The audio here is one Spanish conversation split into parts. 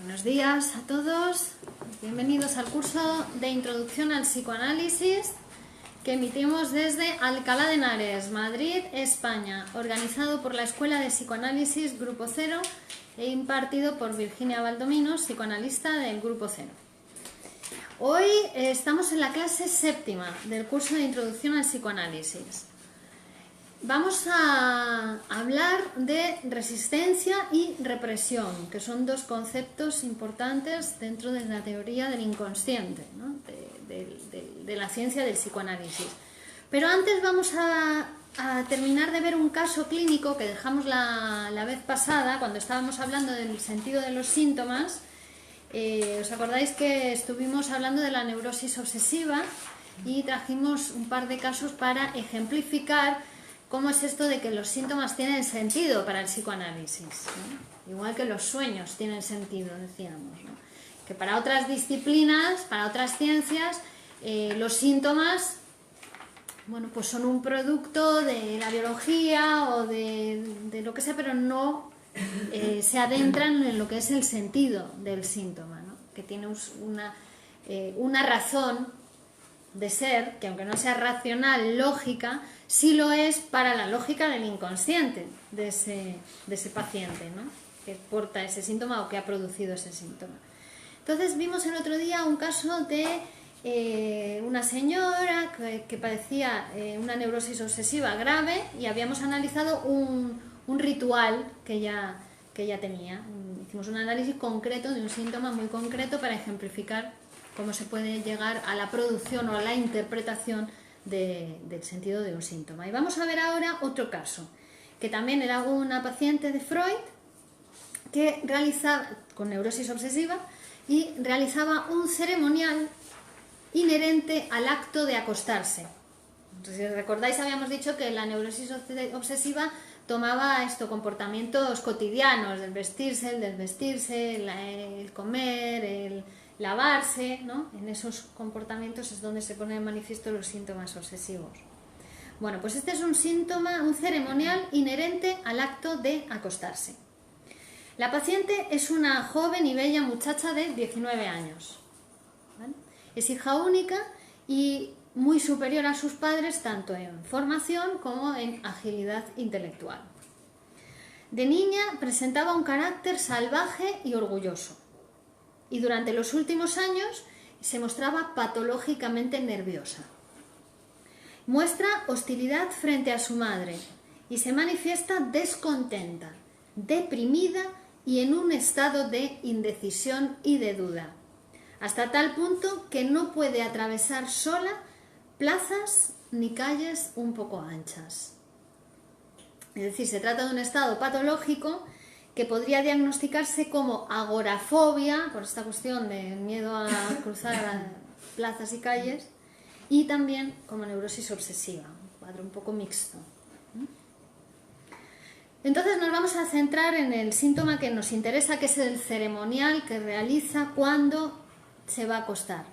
Buenos días a todos, bienvenidos al curso de Introducción al Psicoanálisis que emitimos desde Alcalá de Henares, Madrid, España, organizado por la Escuela de Psicoanálisis Grupo Cero e impartido por Virginia Baldomino, psicoanalista del Grupo Cero. Hoy estamos en la clase séptima del curso de Introducción al Psicoanálisis. Vamos a hablar de resistencia y represión, que son dos conceptos importantes dentro de la teoría del inconsciente, ¿no? de la ciencia del psicoanálisis. Pero antes vamos a terminar de ver un caso clínico que dejamos la vez pasada, cuando estábamos hablando del sentido de los síntomas. ¿Os acordáis que estuvimos hablando de la neurosis obsesiva y trajimos un par de casos para ejemplificar cómo es esto de que los síntomas tienen sentido para el psicoanálisis, ¿no? Igual que los sueños tienen sentido, decíamos, ¿no? Que para otras disciplinas, para otras ciencias, los síntomas, bueno, pues son un producto de la biología o de lo que sea, pero no se adentran en lo que es el sentido del síntoma, ¿no? Que tiene una razón de ser, que aunque no sea racional, lógica, sí lo es para la lógica del inconsciente de ese paciente, ¿no? Que porta ese síntoma o que ha producido ese síntoma. Entonces vimos el otro día un caso de una señora que padecía una neurosis obsesiva grave y habíamos analizado un ritual que ella tenía. Hicimos un análisis concreto de un síntoma muy concreto para ejemplificar cómo se puede llegar a la producción o a la interpretación del sentido de un síntoma. Y vamos a ver ahora otro caso, que también era una paciente de Freud que realizaba, con neurosis obsesiva, y realizaba un ceremonial inherente al acto de acostarse. Entonces, si recordáis, habíamos dicho que la neurosis obsesiva tomaba comportamientos cotidianos, el vestirse, el desvestirse, el comer, el lavarse, ¿no? En esos comportamientos es donde se ponen en manifiesto los síntomas obsesivos. Bueno, pues este es un síntoma, un ceremonial inherente al acto de acostarse. La paciente es una joven y bella muchacha de 19 años. ¿Vale? Es hija única y muy superior a sus padres tanto en formación como en agilidad intelectual. De niña presentaba un carácter salvaje y orgulloso. Y durante los últimos años se mostraba patológicamente nerviosa. Muestra hostilidad frente a su madre y se manifiesta descontenta, deprimida y en un estado de indecisión y de duda, hasta tal punto que no puede atravesar sola plazas ni calles un poco anchas. Es decir, se trata de un estado patológico que podría diagnosticarse como agorafobia, por esta cuestión de miedo a cruzar plazas y calles, y también como neurosis obsesiva, un cuadro un poco mixto. Entonces nos vamos a centrar en el síntoma que nos interesa, que es el ceremonial que realiza cuando se va a acostar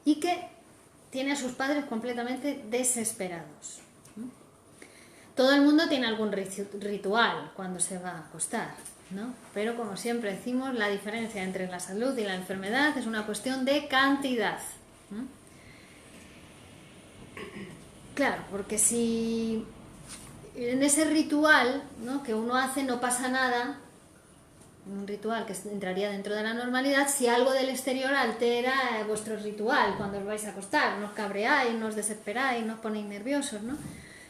y que tiene a sus padres completamente desesperados. Todo el mundo tiene algún ritual cuando se va a acostar, ¿no? Pero como siempre decimos, la diferencia entre la salud y la enfermedad es una cuestión de cantidad. Claro, porque si en ese ritual, ¿no?, que uno hace no pasa nada, un ritual que entraría dentro de la normalidad, si algo del exterior altera vuestro ritual cuando os vais a acostar, no os cabreáis, no os desesperáis, no os ponéis nerviosos, ¿no?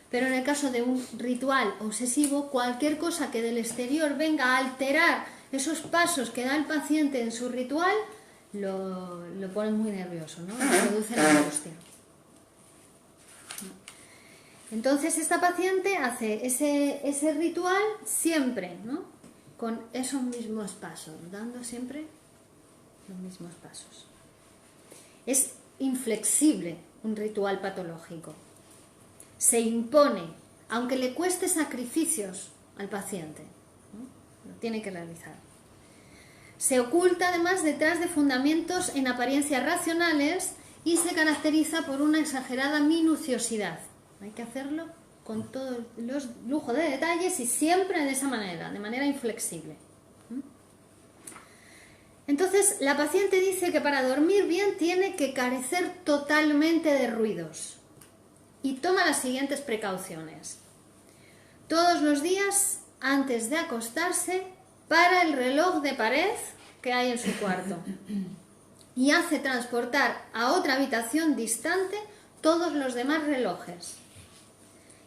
Pero en el caso de un ritual obsesivo, cualquier cosa que del exterior venga a alterar esos pasos que da el paciente en su ritual, lo pone muy nervioso, ¿no? Le produce la angustia. Entonces esta paciente hace ese ritual siempre, ¿no?, con esos mismos pasos, dando siempre los mismos pasos. Es inflexible un ritual patológico. Se impone, aunque le cueste sacrificios al paciente, ¿no? Lo tiene que realizar. Se oculta además detrás de fundamentos en apariencia racionales y se caracteriza por una exagerada minuciosidad. Hay que hacerlo con todo los lujo de detalles y siempre de esa manera, de manera inflexible. Entonces, la paciente dice que para dormir bien tiene que carecer totalmente de ruidos y toma las siguientes precauciones. Todos los días, antes de acostarse, para el reloj de pared que hay en su cuarto y hace transportar a otra habitación distante todos los demás relojes,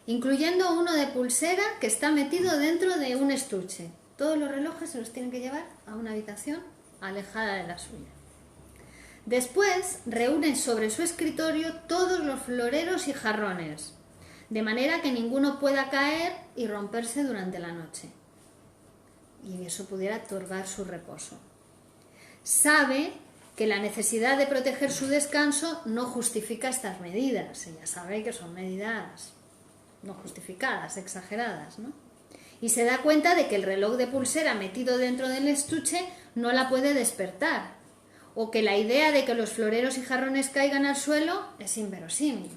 incluyendo uno de pulsera que está metido dentro de un estuche. Todos los relojes se los tienen que llevar a una habitación alejada de la suya. Después reúne sobre su escritorio todos los floreros y jarrones, de manera que ninguno pueda caer y romperse durante la noche, y eso pudiera turbar su reposo. Sabe que la necesidad de proteger su descanso no justifica estas medidas. Ella sabe que son medidas no justificadas, exageradas, ¿no? Y se da cuenta de que el reloj de pulsera metido dentro del estuche no la puede despertar, o que la idea de que los floreros y jarrones caigan al suelo es inverosímil.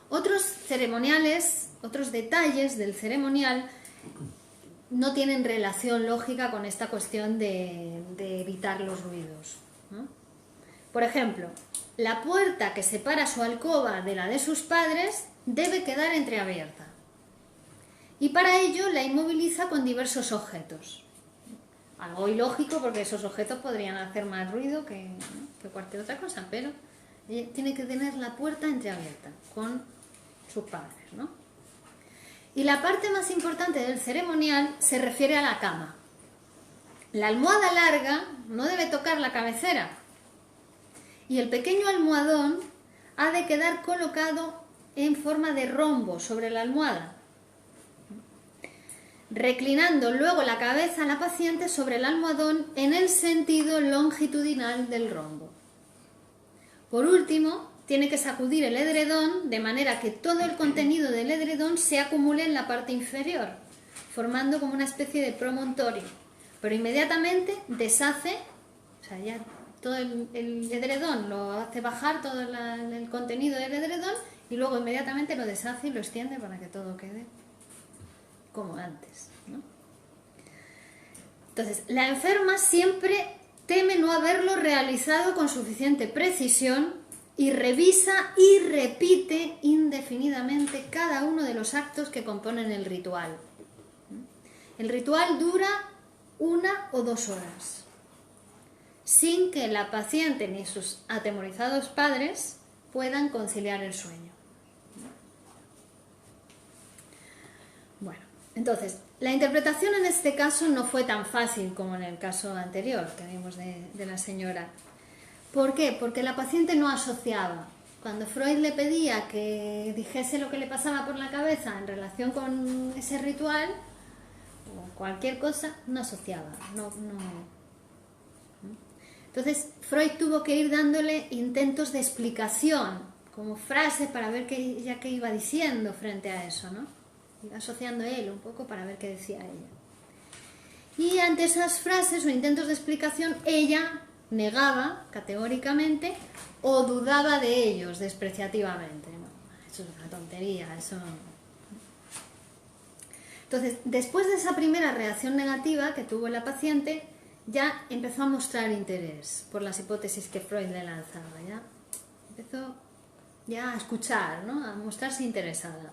Otros ceremoniales, otros detalles del ceremonial no tienen relación lógica con esta cuestión de evitar los ruidos, ¿no? Por ejemplo, la puerta que separa su alcoba de la de sus padres debe quedar entreabierta. Y para ello la inmoviliza con diversos objetos. Algo ilógico porque esos objetos podrían hacer más ruido que cualquier otra cosa, pero ella tiene que tener la puerta entreabierta con sus padres, ¿no? Y la parte más importante del ceremonial se refiere a la cama. La almohada larga no debe tocar la cabecera y el pequeño almohadón ha de quedar colocado en forma de rombo sobre la almohada, reclinando luego la cabeza a la paciente sobre el almohadón en el sentido longitudinal del rombo. Por último, tiene que sacudir el edredón de manera que todo el contenido del edredón se acumule en la parte inferior, formando como una especie de promontorio, pero inmediatamente deshace, o sea, ya todo el edredón lo hace bajar, todo el contenido del edredón, y luego inmediatamente lo deshace y lo extiende para que todo quede como antes, ¿no? Entonces, la enferma siempre teme no haberlo realizado con suficiente precisión y revisa y repite indefinidamente cada uno de los actos que componen el ritual. El ritual dura 1 o 2 horas, sin que la paciente ni sus atemorizados padres puedan conciliar el sueño. Bueno, entonces, la interpretación en este caso no fue tan fácil como en el caso anterior que vimos de la señora. ¿Por qué? Porque la paciente no asociaba. Cuando Freud le pedía que dijese lo que le pasaba por la cabeza en relación con ese ritual o cualquier cosa, no asociaba. Entonces Freud tuvo que ir dándole intentos de explicación, como frases para ver qué iba diciendo frente a eso, ¿no? Iba asociando él un poco para ver qué decía ella. Y ante esas frases o intentos de explicación, ella negaba categóricamente o dudaba de ellos despreciativamente. No, eso es una tontería, eso no. Entonces, después de esa primera reacción negativa que tuvo la paciente, ya empezó a mostrar interés por las hipótesis que Freud le lanzaba. Ya empezó a escuchar, ¿no? A mostrarse interesada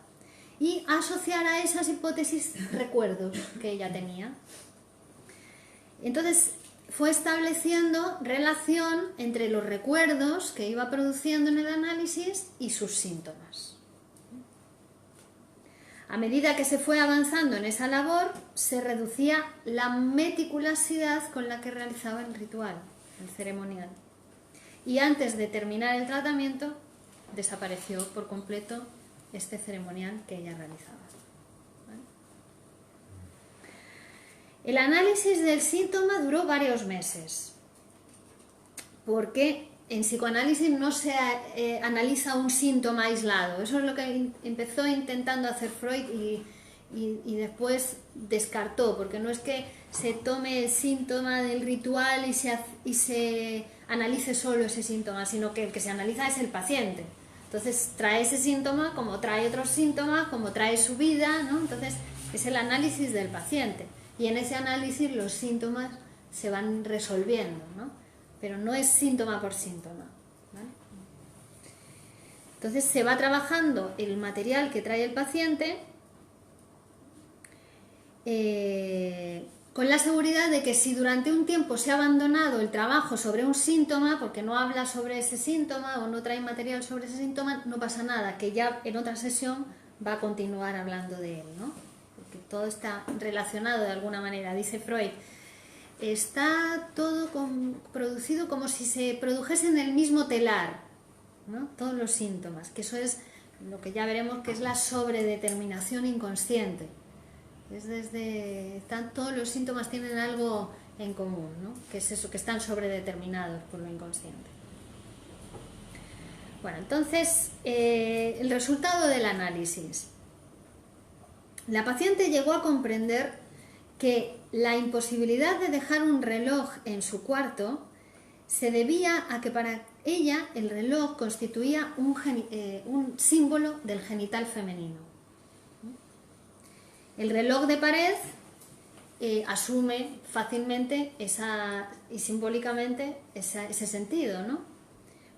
y a asociar a esas hipótesis recuerdos que ella tenía. Entonces fue estableciendo relación entre los recuerdos que iba produciendo en el análisis y sus síntomas. A medida que se fue avanzando en esa labor, se reducía la meticulosidad con la que realizaba el ritual, el ceremonial. Y antes de terminar el tratamiento, desapareció por completo este ceremonial que ella realizaba. El análisis del síntoma duró varios meses, porque en psicoanálisis no se analiza un síntoma aislado. Eso es lo que empezó intentando hacer Freud y después descartó, porque no es que se tome el síntoma del ritual y se analice solo ese síntoma, sino que el que se analiza es el paciente. Entonces trae ese síntoma como trae otros síntomas, como trae su vida, ¿no? Entonces es el análisis del paciente. y en ese análisis los síntomas se van resolviendo, ¿no? Pero no es síntoma por síntoma, ¿vale? Entonces se va trabajando el material que trae el paciente con la seguridad de que si durante un tiempo se ha abandonado el trabajo sobre un síntoma, porque no habla sobre ese síntoma o no trae material sobre ese síntoma, no pasa nada, que ya en otra sesión va a continuar hablando de él, ¿no? Porque todo está relacionado de alguna manera. Dice Freud, está todo producido como si se produjese en el mismo telar, ¿no? Todos los síntomas, que eso es lo que ya veremos que es la sobredeterminación inconsciente. Todos los síntomas tienen algo en común, ¿no? Que es eso, que están sobredeterminados por lo inconsciente. Bueno, entonces, el resultado del análisis. La paciente llegó a comprender que la imposibilidad de dejar un reloj en su cuarto se debía a que para ella el reloj constituía un símbolo del genital femenino. El reloj de pared asume fácilmente y simbólicamente ese sentido, ¿no?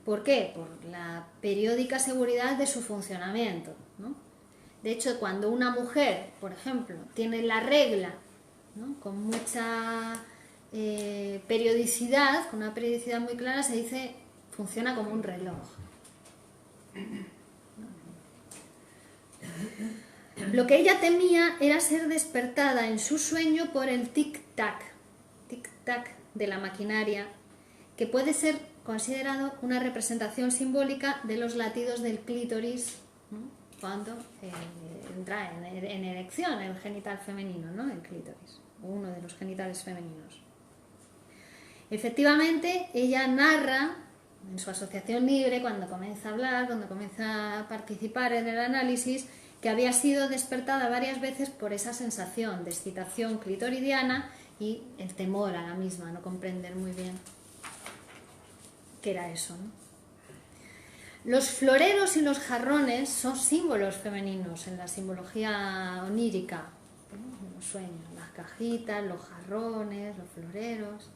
¿Por qué? Por la periódica seguridad de su funcionamiento, ¿no? De hecho, cuando una mujer, por ejemplo, tiene la regla, ¿no?, con mucha periodicidad, con una periodicidad muy clara, se dice funciona como un reloj. Lo que ella temía era ser despertada en su sueño por el tic-tac de la maquinaria, que puede ser considerado una representación simbólica de los latidos del clítoris, ¿no?, cuando entra en erección el genital femenino, ¿no?, el clítoris, uno de los genitales femeninos. Efectivamente, ella narra en su asociación libre, cuando comienza a hablar, cuando comienza a participar en el análisis, que había sido despertada varias veces por esa sensación de excitación clitoridiana y el temor a la misma, no comprender muy bien qué era eso, ¿no? Los floreros y los jarrones son símbolos femeninos en la simbología onírica, ¿no?, los sueños, las cajitas, los jarrones, los floreros.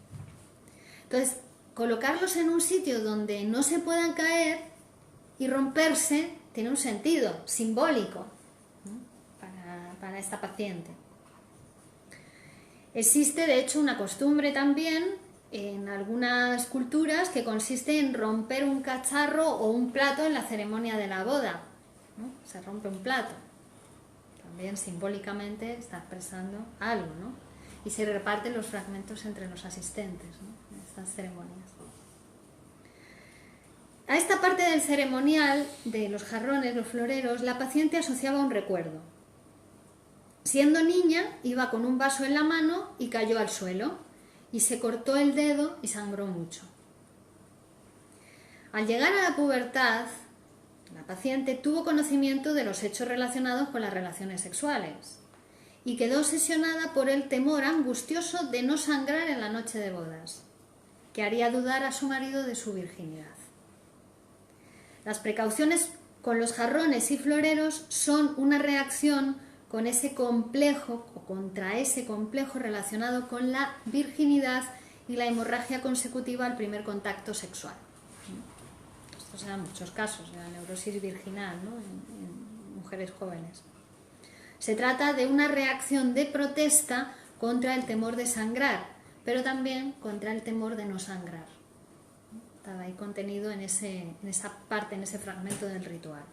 Entonces, colocarlos en un sitio donde no se puedan caer y romperse tiene un sentido simbólico, ¿no?, para esta paciente. Existe, de hecho, una costumbre también en algunas culturas que consiste en romper un cacharro o un plato en la ceremonia de la boda, ¿no? Se rompe un plato. También simbólicamente está expresando algo, ¿no? Y se reparten los fragmentos entre los asistentes, ¿no?, en estas ceremonias. A esta parte del ceremonial de los jarrones, los floreros, la paciente asociaba un recuerdo. Siendo niña, iba con un vaso en la mano y cayó al suelo, y se cortó el dedo y sangró mucho. Al llegar a la pubertad, la paciente tuvo conocimiento de los hechos relacionados con las relaciones sexuales y quedó obsesionada por el temor angustioso de no sangrar en la noche de bodas, que haría dudar a su marido de su virginidad. Las precauciones con los jarrones y floreros son una reacción con ese complejo o contra ese complejo relacionado con la virginidad y la hemorragia consecutiva al primer contacto sexual. Estos eran muchos casos de la neurosis virginal, ¿no?, en mujeres jóvenes. Se trata de una reacción de protesta contra el temor de sangrar, pero también contra el temor de no sangrar. Estaba ahí contenido en esa parte, en ese fragmento del ritual.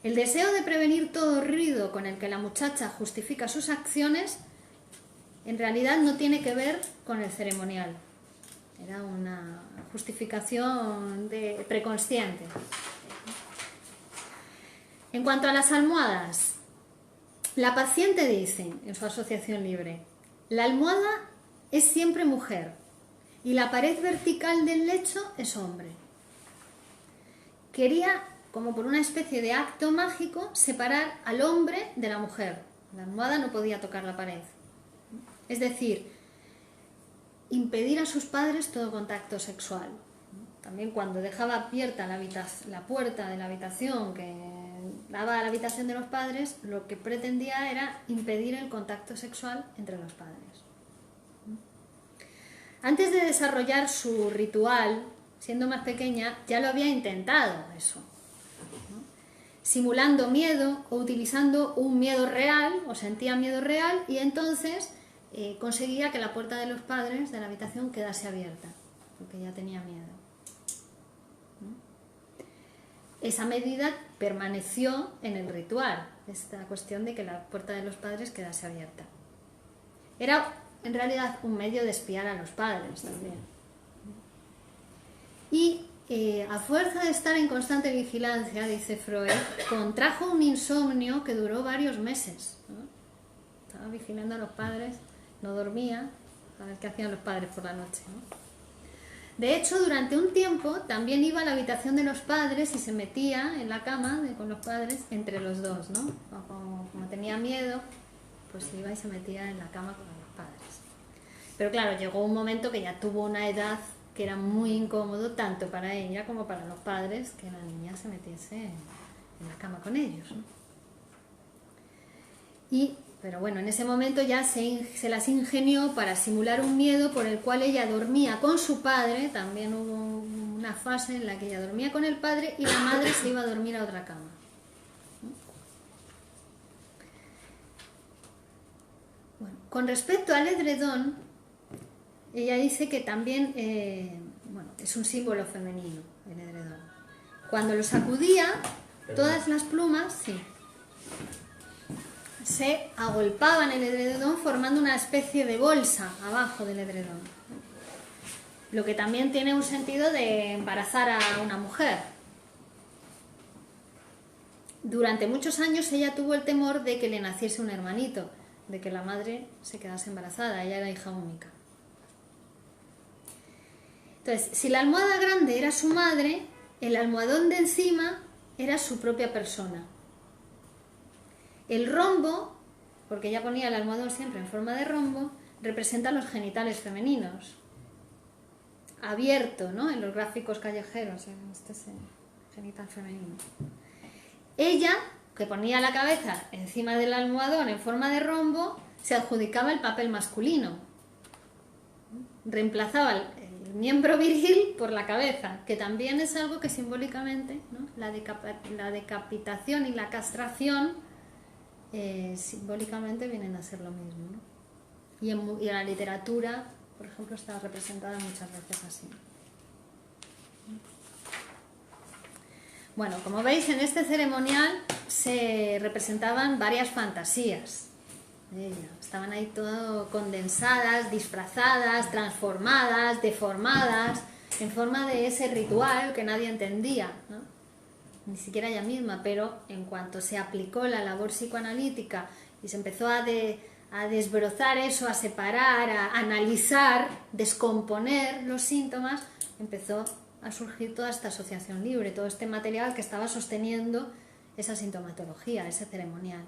El deseo de prevenir todo ruido con el que la muchacha justifica sus acciones en realidad no tiene que ver con el ceremonial. Era una justificación preconsciente. En cuanto a las almohadas, la paciente dice en su asociación libre: la almohada es siempre mujer y la pared vertical del lecho es hombre. Quería, como por una especie de acto mágico, separar al hombre de la mujer. La almohada no podía tocar la pared. Es decir, impedir a sus padres todo contacto sexual. También cuando dejaba abierta la puerta de la habitación, que daba a la habitación de los padres, lo que pretendía era impedir el contacto sexual entre los padres. Antes de desarrollar su ritual, siendo más pequeña, ya lo había intentado eso, ¿no? Simulando miedo o utilizando un miedo real, o sentía miedo real, y entonces conseguía que la puerta de los padres de la habitación quedase abierta, porque ya tenía miedo. Esa medida permaneció en el ritual, esta cuestión de que la puerta de los padres quedase abierta. Era en realidad un medio de espiar a los padres también. Y a fuerza de estar en constante vigilancia, dice Freud, contrajo un insomnio que duró varios meses, ¿no? Estaba vigilando a los padres, no dormía, a ver qué hacían los padres por la noche, ¿no? De hecho, durante un tiempo también iba a la habitación de los padres y se metía en la cama con los padres entre los dos, ¿no? Como tenía miedo, pues iba y se metía en la cama con los padres. Pero claro, llegó un momento que ya tuvo una edad que era muy incómodo tanto para ella como para los padres que la niña se metiese en la cama con ellos, ¿no? Pero bueno, en ese momento ya se las ingenió para simular un miedo por el cual ella dormía con su padre. También hubo una fase en la que ella dormía con el padre y la madre se iba a dormir a otra cama. Bueno, con respecto al edredón, ella dice que también es un símbolo femenino el edredón. Cuando lo sacudía, todas las plumas, sí, se agolpaban en el edredón formando una especie de bolsa abajo del edredón, lo que también tiene un sentido de embarazar a una mujer. Durante muchos años ella tuvo el temor de que le naciese un hermanito, de que la madre se quedase embarazada, ella era hija única. Entonces, si la almohada grande era su madre, el almohadón de encima era su propia persona. El rombo, porque ella ponía el almohadón siempre en forma de rombo, representa los genitales femeninos. Abierto, ¿no? En los gráficos callejeros, este es el genital femenino. Ella, que ponía la cabeza encima del almohadón en forma de rombo, se adjudicaba el papel masculino. Reemplazaba el miembro viril por la cabeza, que también es algo que simbólicamente, ¿no? La decapitación y la castración simbólicamente vienen a ser lo mismo, ¿no? Y en la literatura, por ejemplo, está representada muchas veces así. Bueno, como veis, en este ceremonial se representaban varias fantasías de ella. Estaban ahí todo condensadas, disfrazadas, transformadas, deformadas, en forma de ese ritual que nadie entendía, ¿no? Ni siquiera ella misma, pero en cuanto se aplicó la labor psicoanalítica y se empezó a desbrozar eso, a separar, a analizar, descomponer los síntomas, empezó a surgir toda esta asociación libre, todo este material que estaba sosteniendo esa sintomatología, ese ceremonial.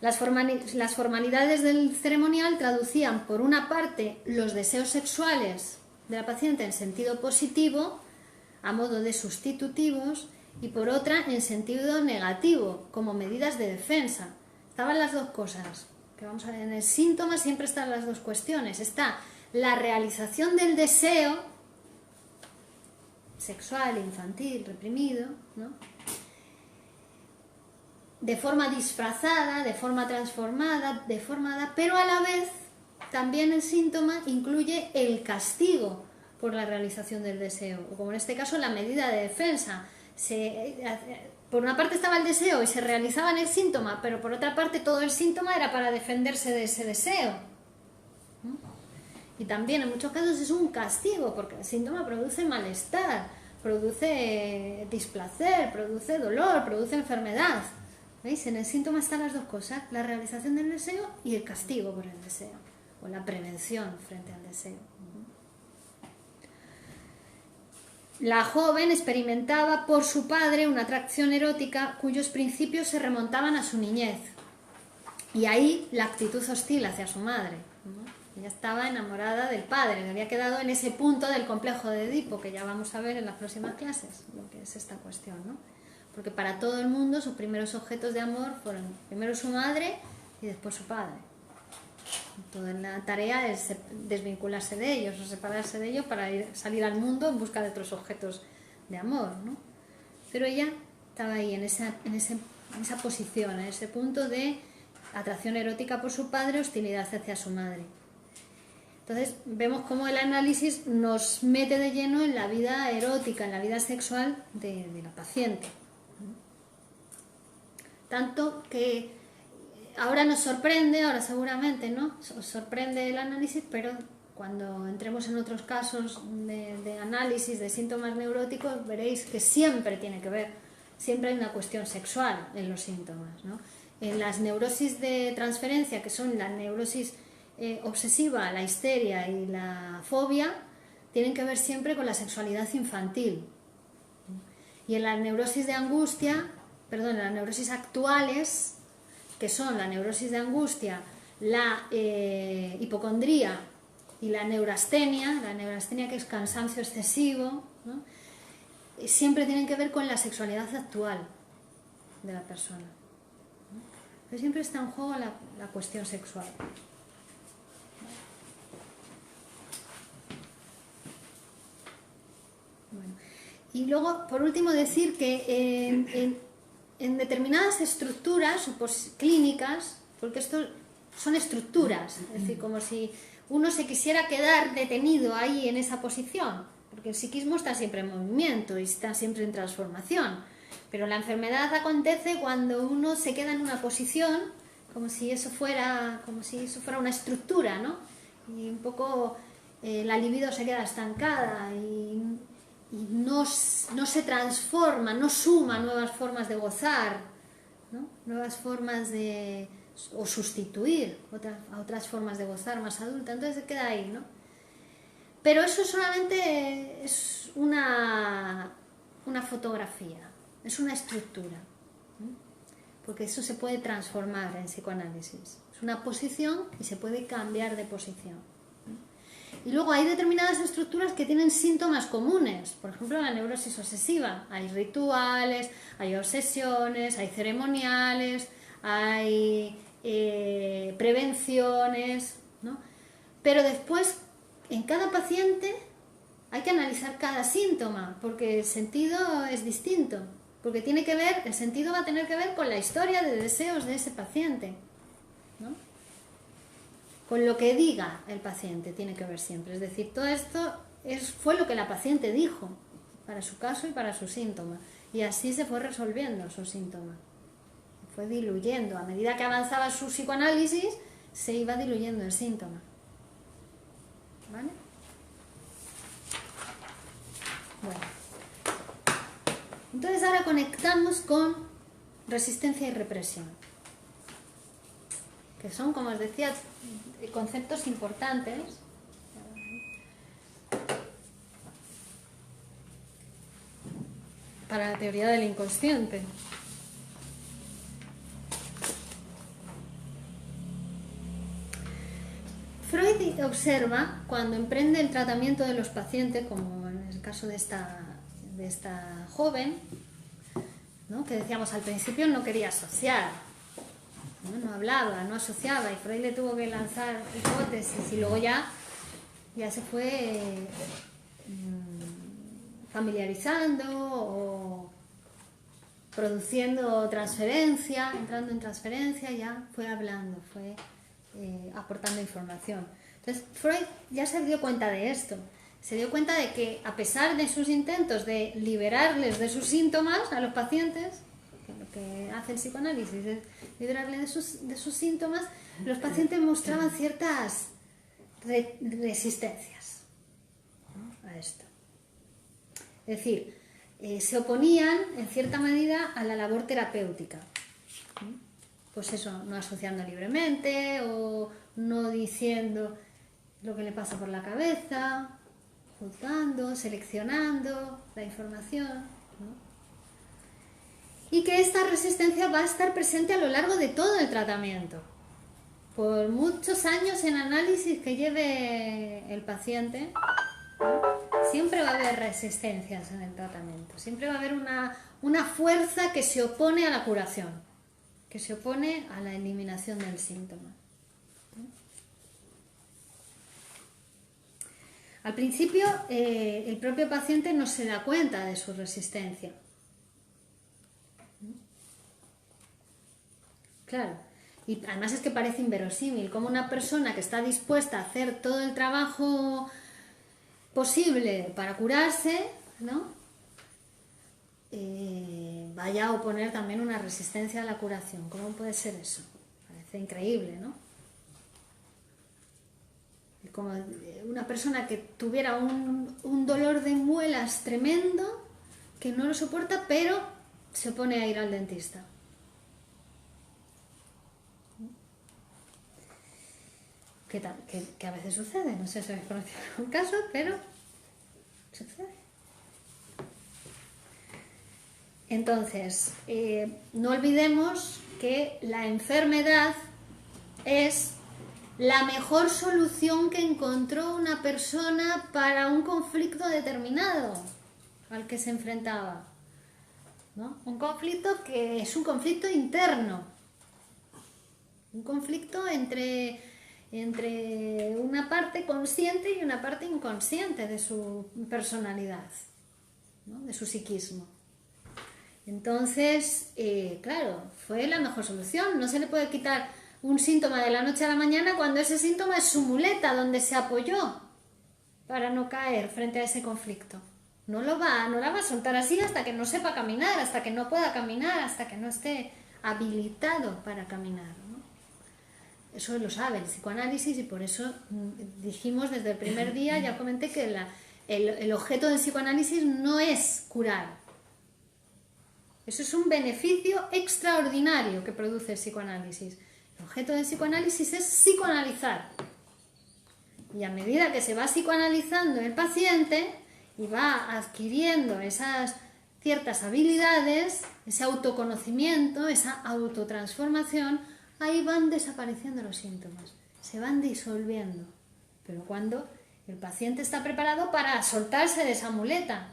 Las formalidades del ceremonial traducían, por una parte, los deseos sexuales de la paciente en sentido positivo, a modo de sustitutivos, y por otra en sentido negativo, como medidas de defensa. Estaban las dos cosas, que vamos a ver, en el síntoma siempre están las dos cuestiones. Está la realización del deseo sexual, infantil, reprimido, ¿no? De forma disfrazada, de forma transformada, deformada, pero a la vez también el síntoma incluye el castigo por la realización del deseo, o como en este caso la medida de defensa. Por una parte estaba el deseo y se realizaba en el síntoma, pero por otra parte todo el síntoma era para defenderse de ese deseo. Y también en muchos casos es un castigo, porque el síntoma produce malestar, produce displacer, produce dolor, produce enfermedad. ¿Veis? En el síntoma están las dos cosas, la realización del deseo y el castigo por el deseo, o la prevención frente al deseo. La joven experimentaba por su padre una atracción erótica cuyos principios se remontaban a su niñez. Y ahí la actitud hostil hacia su madre, ¿no? Ella estaba enamorada del padre, le había quedado en ese punto del complejo de Edipo, que ya vamos a ver en las próximas clases, lo que es esta cuestión, ¿no? porque para todo el mundo sus primeros objetos de amor fueron primero su madre y después su padre. Toda la tarea es desvincularse de ellos o separarse de ellos para salir al mundo en busca de otros objetos de amor, ¿no? Pero ella estaba ahí en esa posición, en ese punto de atracción erótica por su padre, hostilidad hacia su madre. Entonces vemos cómo el análisis nos mete de lleno en la vida erótica, en la vida sexual de la paciente. Tanto que ahora nos sorprende, ahora seguramente, ¿no? Os sorprende el análisis, pero cuando entremos en otros casos de análisis de síntomas neuróticos, veréis que siempre tiene que ver, siempre hay una cuestión sexual en los síntomas, ¿no? En las neurosis de transferencia, que son la neurosis obsesiva, la histeria y la fobia, tienen que ver siempre con la sexualidad infantil. Y en las neurosis de angustia, en las neurosis actuales, que son la neurosis de angustia, la hipocondría y la neurastenia que es cansancio excesivo, ¿no? Siempre tienen que ver con la sexualidad actual de la persona, ¿no? Pero siempre está en juego la cuestión sexual. Bueno. Y luego, por último, decir que en determinadas estructuras clínicas, porque esto son estructuras, es decir, como si uno se quisiera quedar detenido ahí en esa posición, porque el psiquismo está siempre en movimiento y está siempre en transformación, pero la enfermedad acontece cuando uno se queda en una posición como si eso fuera una estructura, ¿no? Y un poco la libido se queda estancada y no se transforma, no suma nuevas formas de gozar, ¿no? Nuevas formas o sustituir a otras formas de gozar más adulta, entonces se queda ahí, ¿no? Pero eso solamente es una fotografía, es una estructura, ¿no? Porque eso se puede transformar en psicoanálisis, es una posición y se puede cambiar de posición. Y luego hay determinadas estructuras que tienen síntomas comunes, por ejemplo la neurosis obsesiva, hay rituales, hay obsesiones, hay ceremoniales, hay prevenciones, ¿no? Pero después en cada paciente hay que analizar cada síntoma, porque el sentido es distinto, porque el sentido va a tener que ver con la historia de deseos de ese paciente, ¿no? Con lo que diga el paciente tiene que ver siempre, es decir, todo esto fue lo que la paciente dijo para su caso y para su síntoma, y así se fue resolviendo su síntoma, se fue diluyendo, a medida que avanzaba su psicoanálisis se iba diluyendo el síntoma, ¿vale? Bueno, entonces ahora conectamos con resistencia y represión, que son, como os decía, conceptos importantes para la teoría del inconsciente. Freud observa, cuando emprende el tratamiento de los pacientes, como en el caso de esta joven, ¿no? Que decíamos al principio no quería asociar, no hablaba, no asociaba, y Freud le tuvo que lanzar hipótesis y luego ya se fue familiarizando o produciendo transferencia, entrando en transferencia, ya fue hablando, fue aportando información. Entonces Freud ya se dio cuenta de esto, se dio cuenta de que a pesar de sus intentos de liberarles de sus síntomas a los pacientes, que lo que hace el psicoanálisis es liberarles de sus síntomas, los pacientes mostraban ciertas resistencias, ¿no? A esto. Es decir, se oponían en cierta medida a la labor terapéutica, ¿no? Pues eso, no asociando libremente o no diciendo lo que le pasa por la cabeza, juzgando, seleccionando la información, ¿no? Y que esta resistencia va a estar presente a lo largo de todo el tratamiento. Por muchos años en análisis que lleve el paciente, ¿no? siempre va a haber resistencias en el tratamiento, siempre va a haber una fuerza que se opone a la curación, que se opone a la eliminación del síntoma. Al principio, el propio paciente no se da cuenta de su resistencia. Claro, y además es que parece inverosímil, como una persona que está dispuesta a hacer todo el trabajo posible para curarse, ¿no? Vaya a oponer también una resistencia a la curación. ¿Cómo puede ser eso? Parece increíble, ¿no? Como una persona que tuviera un dolor de muelas tremendo, que no lo soporta, pero se opone a ir al dentista. Que a veces sucede, no sé si habéis conocido algún caso, pero sucede. Entonces, no olvidemos que la enfermedad es la mejor solución que encontró una persona para un conflicto determinado al que se enfrentaba, ¿no? Un conflicto que es un conflicto interno, un conflicto entre una parte consciente y una parte inconsciente de su personalidad, ¿no? De su psiquismo. Entonces, claro, fue la mejor solución. No se le puede quitar un síntoma de la noche a la mañana cuando ese síntoma es su muleta donde se apoyó para no caer frente a ese conflicto. No la va a soltar así hasta que no sepa caminar, hasta que no pueda caminar, hasta que no esté habilitado para caminar, ¿no? Eso lo sabe el psicoanálisis y por eso dijimos desde el primer día, ya comenté que el objeto del psicoanálisis no es curar. Eso es un beneficio extraordinario que produce el psicoanálisis. El objeto del psicoanálisis es psicoanalizar. Y a medida que se va psicoanalizando el paciente y va adquiriendo esas ciertas habilidades, ese autoconocimiento, esa autotransformación, ahí van desapareciendo los síntomas, se van disolviendo. Pero cuando el paciente está preparado para soltarse de esa muleta.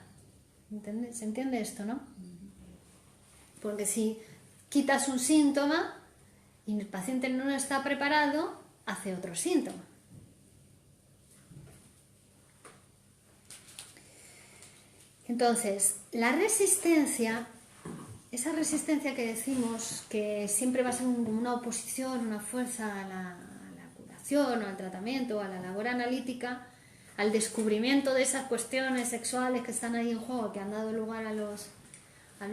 ¿Se entiende esto, no? Porque si quitas un síntoma y el paciente no está preparado, hace otro síntoma. Entonces, la resistencia, esa resistencia que decimos que siempre va a ser una oposición, una fuerza a la curación o al tratamiento o a la labor analítica, al descubrimiento de esas cuestiones sexuales que están ahí en juego, que han dado lugar a los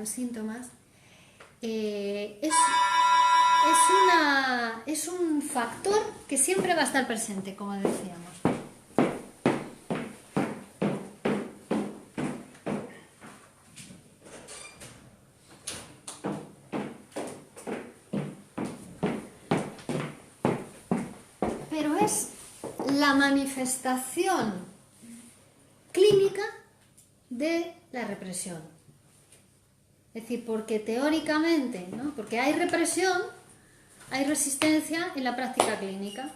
síntomas, es un factor que siempre va a estar presente, como decíamos. Pero es la manifestación clínica de la represión. Es decir, porque teóricamente, ¿no? Porque hay represión, hay resistencia en la práctica clínica.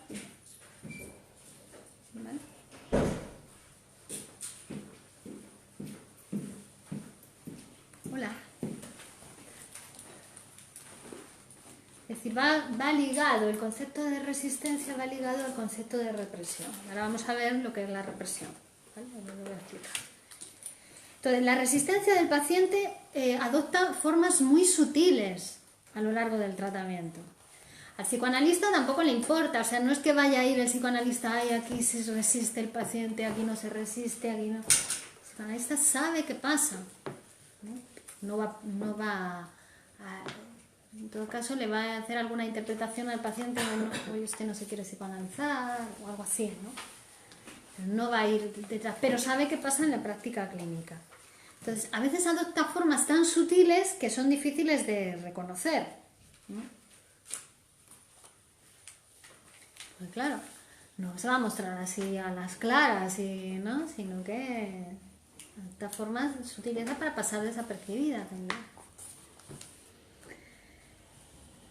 ¿Vale? Hola. Es decir, va ligado, el concepto de resistencia va ligado al concepto de represión. Ahora vamos a ver lo que es la represión. ¿Vale? Lo voy a explicar. Entonces, la resistencia del paciente adopta formas muy sutiles a lo largo del tratamiento. Al psicoanalista tampoco le importa, o sea, no es que vaya a ir el psicoanalista, ay, aquí se resiste el paciente, aquí no se resiste, aquí no. El psicoanalista sabe qué pasa, ¿no? No va a, en todo caso le va a hacer alguna interpretación al paciente, hoy usted no se quiere psicoanalizar o algo así, ¿no? No va a ir detrás, pero sabe qué pasa en la práctica clínica. Entonces, a veces adopta formas tan sutiles que son difíciles de reconocer, ¿no? Pues claro, no se va a mostrar así a las claras, ¿no? Sino que adopta formas sutiles para pasar desapercibida también.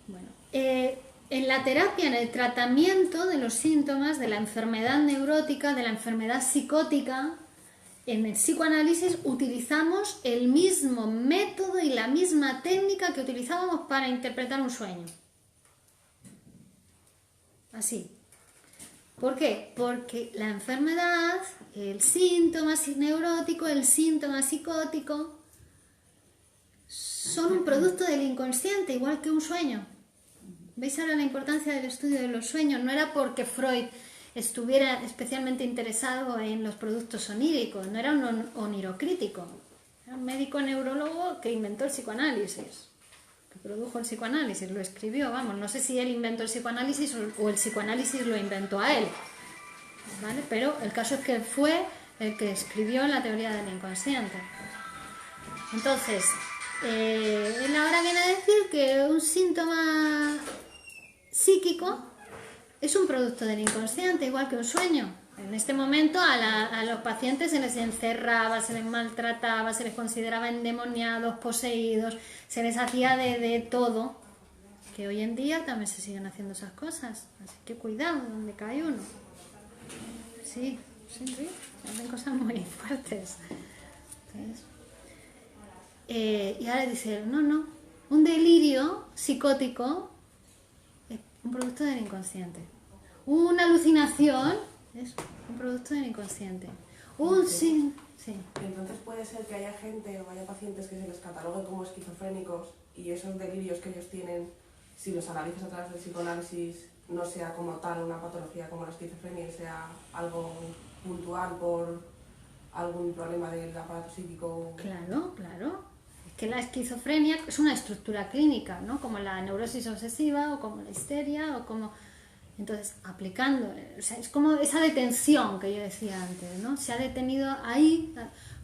Bueno, en la terapia, en el tratamiento de los síntomas de la enfermedad neurótica, de la enfermedad psicótica, en el psicoanálisis utilizamos el mismo método y la misma técnica que utilizábamos para interpretar un sueño. Así. ¿Por qué? Porque la enfermedad, el síntoma neurótico, el síntoma psicótico, son un producto del inconsciente, igual que un sueño. ¿Veis ahora la importancia del estudio de los sueños? No era porque Freud estuviera especialmente interesado en los productos oníricos, no era un onirocrítico, era un médico neurólogo que inventó el psicoanálisis, que produjo el psicoanálisis, lo escribió, vamos, no sé si él inventó el psicoanálisis o el psicoanálisis lo inventó a él, ¿vale? Pero el caso es que fue el que escribió la teoría del inconsciente. Entonces, él ahora viene a decir que un síntoma psíquico es un producto del inconsciente, igual que un sueño. En este momento a los pacientes se les encerraba, se les maltrataba, se les consideraba endemoniados, poseídos, se les hacía de todo. Que hoy en día también se siguen haciendo esas cosas. Así que cuidado donde cae uno. Sí, se hacen cosas muy fuertes. Entonces, y ahora dice, no, un delirio psicótico es un producto del inconsciente. Una alucinación es un producto del inconsciente. Sí. Entonces puede ser que haya gente o haya pacientes que se les catalogue como esquizofrénicos y esos delirios que ellos tienen, si los analizas a través del psicoanálisis, no sea como tal una patología como la esquizofrenia y sea algo puntual por algún problema del aparato psíquico. Claro. Que la esquizofrenia es una estructura clínica, ¿no? Como la neurosis obsesiva o como la histeria o como... Entonces, aplicando, o sea, es como esa detención que yo decía antes, ¿no? Se ha detenido ahí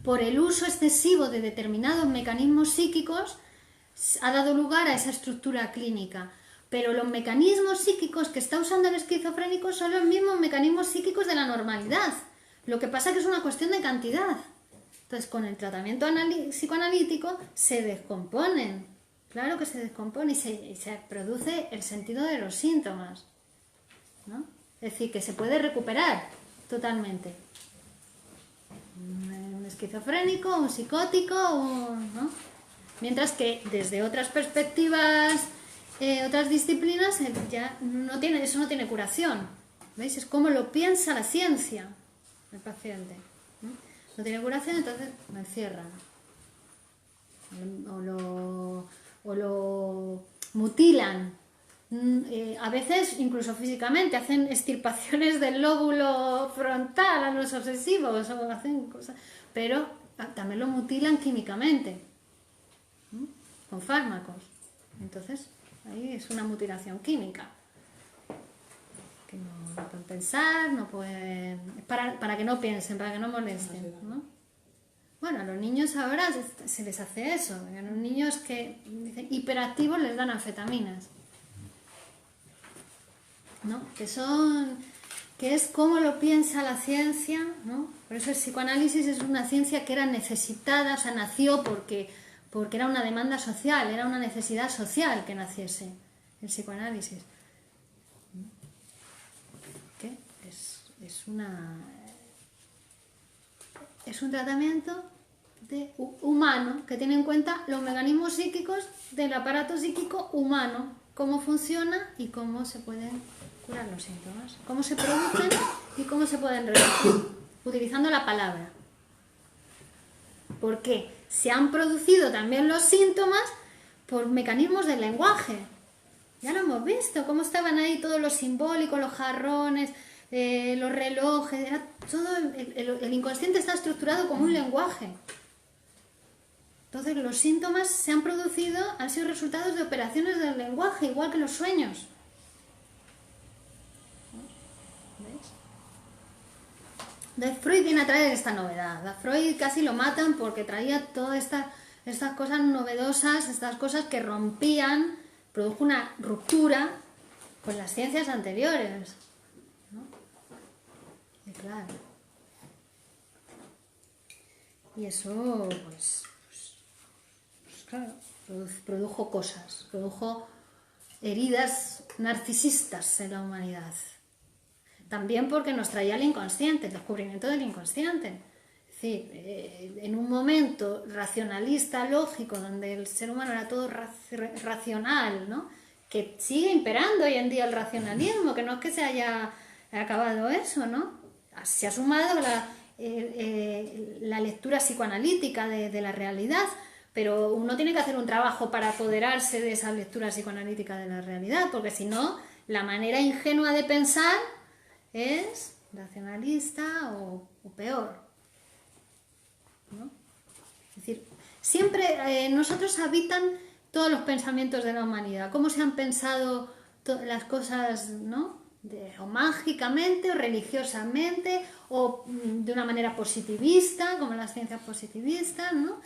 por el uso excesivo de determinados mecanismos psíquicos, ha dado lugar a esa estructura clínica. Pero los mecanismos psíquicos que está usando el esquizofrénico son los mismos mecanismos psíquicos de la normalidad. Lo que pasa es que es una cuestión de cantidad. Entonces, con el tratamiento psicoanalítico se descomponen. Claro que se descompone y se produce el sentido de los síntomas, ¿no? Es decir, que se puede recuperar totalmente. Un esquizofrénico, un psicótico, ¿no? Mientras que desde otras perspectivas, otras disciplinas, ya eso no tiene curación. ¿Veis? Es como lo piensa la ciencia el paciente. No tiene curación, entonces lo encierran. O lo mutilan. A veces, incluso físicamente, hacen extirpaciones del lóbulo frontal a los obsesivos, o hacen cosas, pero también lo mutilan químicamente, con fármacos. Entonces, ahí es una mutilación química. Que no pueden pensar, no pueden... Para que no piensen, para que no molesten, ¿no? Bueno, a los niños ahora se les hace eso. A los niños que dicen hiperactivos les dan anfetaminas, ¿no? Que es como lo piensa la ciencia, ¿no? Por eso el psicoanálisis es una ciencia que era necesitada, o sea, nació porque era una demanda social, era una necesidad social que naciese el psicoanálisis. ¿Qué? Es un tratamiento humano que tiene en cuenta los mecanismos psíquicos del aparato psíquico humano, cómo funciona y cómo se pueden curar los síntomas, cómo se producen y cómo se pueden revertir, utilizando la palabra. Porque se han producido también los síntomas por mecanismos del lenguaje. Ya lo hemos visto, cómo estaban ahí todos los simbólicos, los jarrones, los relojes, todo el inconsciente está estructurado como un lenguaje. Entonces los síntomas se han producido, han sido resultados de operaciones del lenguaje, igual que los sueños. ¿Veis? Freud viene a traer esta novedad. A Freud casi lo matan porque traía todas estas cosas novedosas, estas cosas que rompían, produjo una ruptura con las ciencias anteriores, ¿no? Y claro. Y eso, pues claro, produjo cosas, produjo heridas narcisistas en la humanidad. También porque nos traía el inconsciente, el descubrimiento del inconsciente. Es decir, en un momento racionalista, lógico, donde el ser humano era todo racional, ¿no? Que sigue imperando hoy en día el racionalismo, que no es que se haya acabado eso, ¿no? Se ha sumado la lectura psicoanalítica de la realidad, pero uno tiene que hacer un trabajo para apoderarse de esa lectura psicoanalítica de la realidad, porque si no, la manera ingenua de pensar es racionalista o peor, ¿no? Es decir, siempre nosotros habitan todos los pensamientos de la humanidad, cómo se han pensado las cosas, ¿no? O mágicamente, o religiosamente, o de una manera positivista, como las ciencias positivistas, ¿no?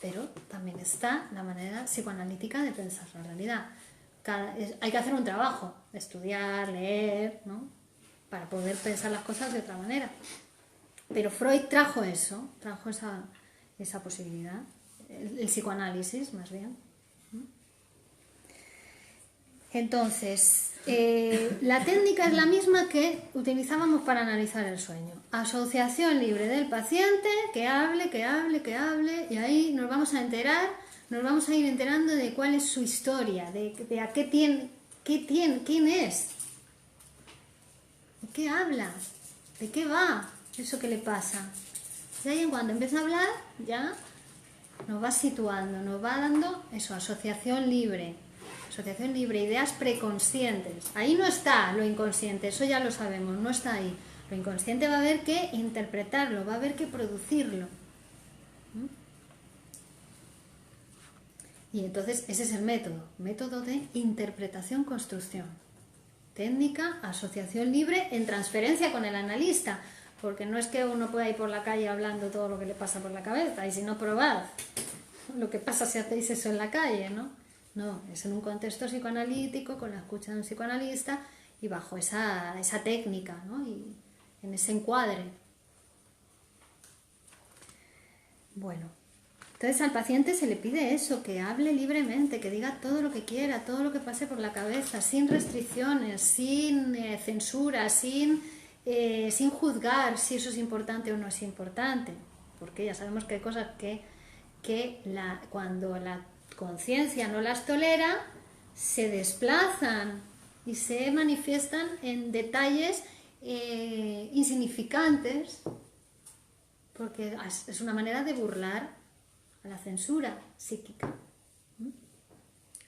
Pero también está la manera psicoanalítica de pensar la realidad. Hay que hacer un trabajo, estudiar, leer, ¿no? Para poder pensar las cosas de otra manera. Pero Freud trajo eso, trajo esa posibilidad, el psicoanálisis más bien. Entonces, la técnica es la misma que utilizábamos para analizar el sueño. Asociación libre del paciente, que hable, y ahí nos vamos a enterar, nos vamos a ir enterando de cuál es su historia, de a quién es, de qué habla, de qué va eso que le pasa. Y ahí cuando empieza a hablar, ya nos va situando, nos va dando eso, asociación libre, ideas preconscientes. Ahí no está lo inconsciente, eso ya lo sabemos, no está ahí. Lo inconsciente va a haber que interpretarlo, va a haber que producirlo. Y entonces ese es el método de interpretación-construcción. Técnica, asociación libre en transferencia con el analista, porque no es que uno pueda ir por la calle hablando todo lo que le pasa por la cabeza, y si no, probad lo que pasa si hacéis eso en la calle, ¿no? No, es en un contexto psicoanalítico, con la escucha de un psicoanalista y bajo esa técnica, ¿no? Y en ese encuadre. Bueno, entonces al paciente se le pide eso, que hable libremente, que diga todo lo que quiera, todo lo que pase por la cabeza, sin restricciones, sin censura, sin juzgar si eso es importante o no es importante, porque ya sabemos que hay cosas que cuando la conciencia no las tolera, se desplazan y se manifiestan en detalles insignificantes, porque es una manera de burlar a la censura psíquica.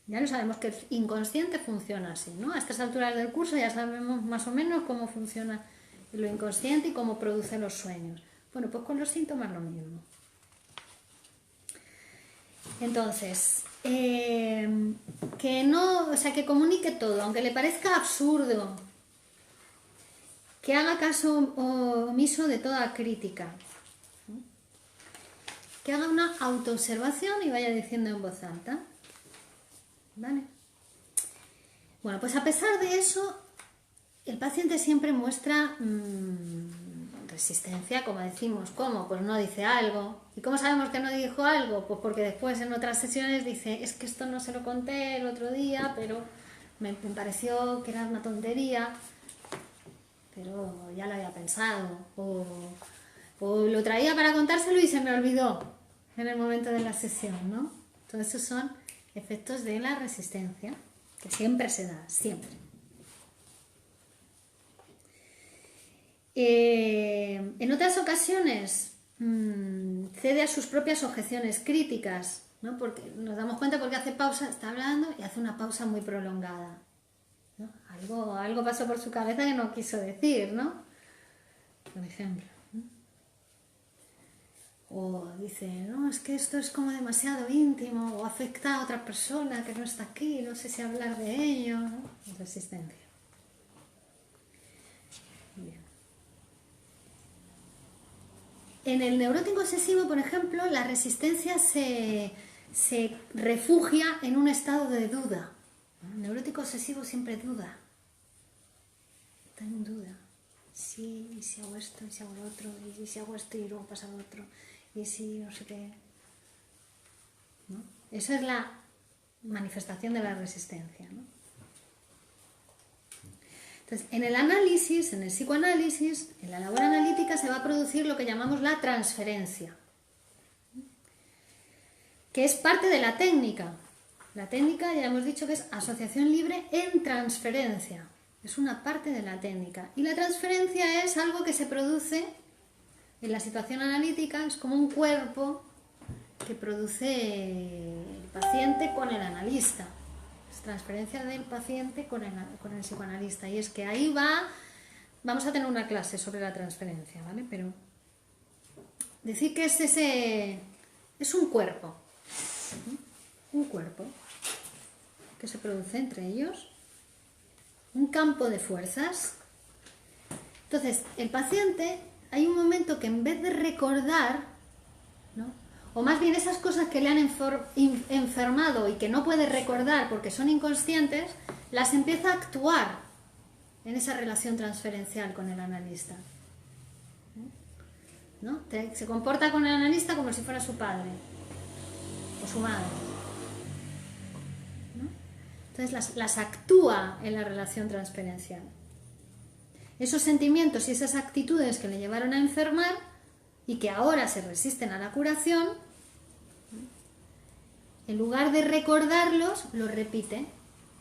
Ya lo sabemos que el inconsciente funciona así, ¿no? A estas alturas del curso ya sabemos más o menos cómo funciona lo inconsciente y cómo produce los sueños. Bueno, pues con los síntomas lo mismo. Entonces, que comunique todo, aunque le parezca absurdo, que haga caso omiso de toda crítica, que haga una autoobservación y vaya diciendo en voz alta, ¿vale? Bueno, pues a pesar de eso, el paciente siempre muestra resistencia, como decimos. ¿Cómo? Pues no dice algo. ¿Y cómo sabemos que no dijo algo? Pues porque después en otras sesiones dice, es que esto no se lo conté el otro día, pero me pareció que era una tontería, pero ya lo había pensado. O lo traía para contárselo y se me olvidó en el momento de la sesión, ¿no? Todos esos son efectos de la resistencia, que siempre se da, siempre. En otras ocasiones cede a sus propias objeciones críticas, ¿no? Porque nos damos cuenta porque hace pausa, está hablando y hace una pausa muy prolongada, ¿no? Algo pasó por su cabeza que no quiso decir, ¿no? Por ejemplo. O dice, no, es que esto es como demasiado íntimo, o afecta a otra persona que no está aquí, no sé si hablar de ello, ¿no? Resistencia. Bien. En el neurótico obsesivo, por ejemplo, la resistencia se refugia en un estado de duda. El neurótico obsesivo siempre duda. Está en duda. Sí, y si hago esto, y si hago lo otro, y si hago esto y luego pasa lo otro, y si no sé qué, ¿no? Esa es la manifestación de la resistencia, ¿no? Entonces, en el análisis, en el psicoanálisis, en la labor analítica se va a producir lo que llamamos la transferencia, que es parte de la técnica. La técnica ya hemos dicho que es asociación libre en transferencia, es una parte de la técnica. Y la transferencia es algo que se produce en la situación analítica, es como un cuerpo que produce el paciente con el analista. Transferencia del paciente con el psicoanalista, y es que ahí vamos a tener una clase sobre la transferencia, ¿vale? Pero decir que es un cuerpo que se produce entre ellos, un campo de fuerzas. Entonces, el paciente, hay un momento que en vez de recordar, ¿no?, o más bien esas cosas que le han enfermado y que no puede recordar porque son inconscientes, las empieza a actuar en esa relación transferencial con el analista, ¿no? Se comporta con el analista como si fuera su padre o su madre, ¿no? Entonces las actúa en la relación transferencial. Esos sentimientos y esas actitudes que le llevaron a enfermar y que ahora se resisten a la curación, en lugar de recordarlos, los repite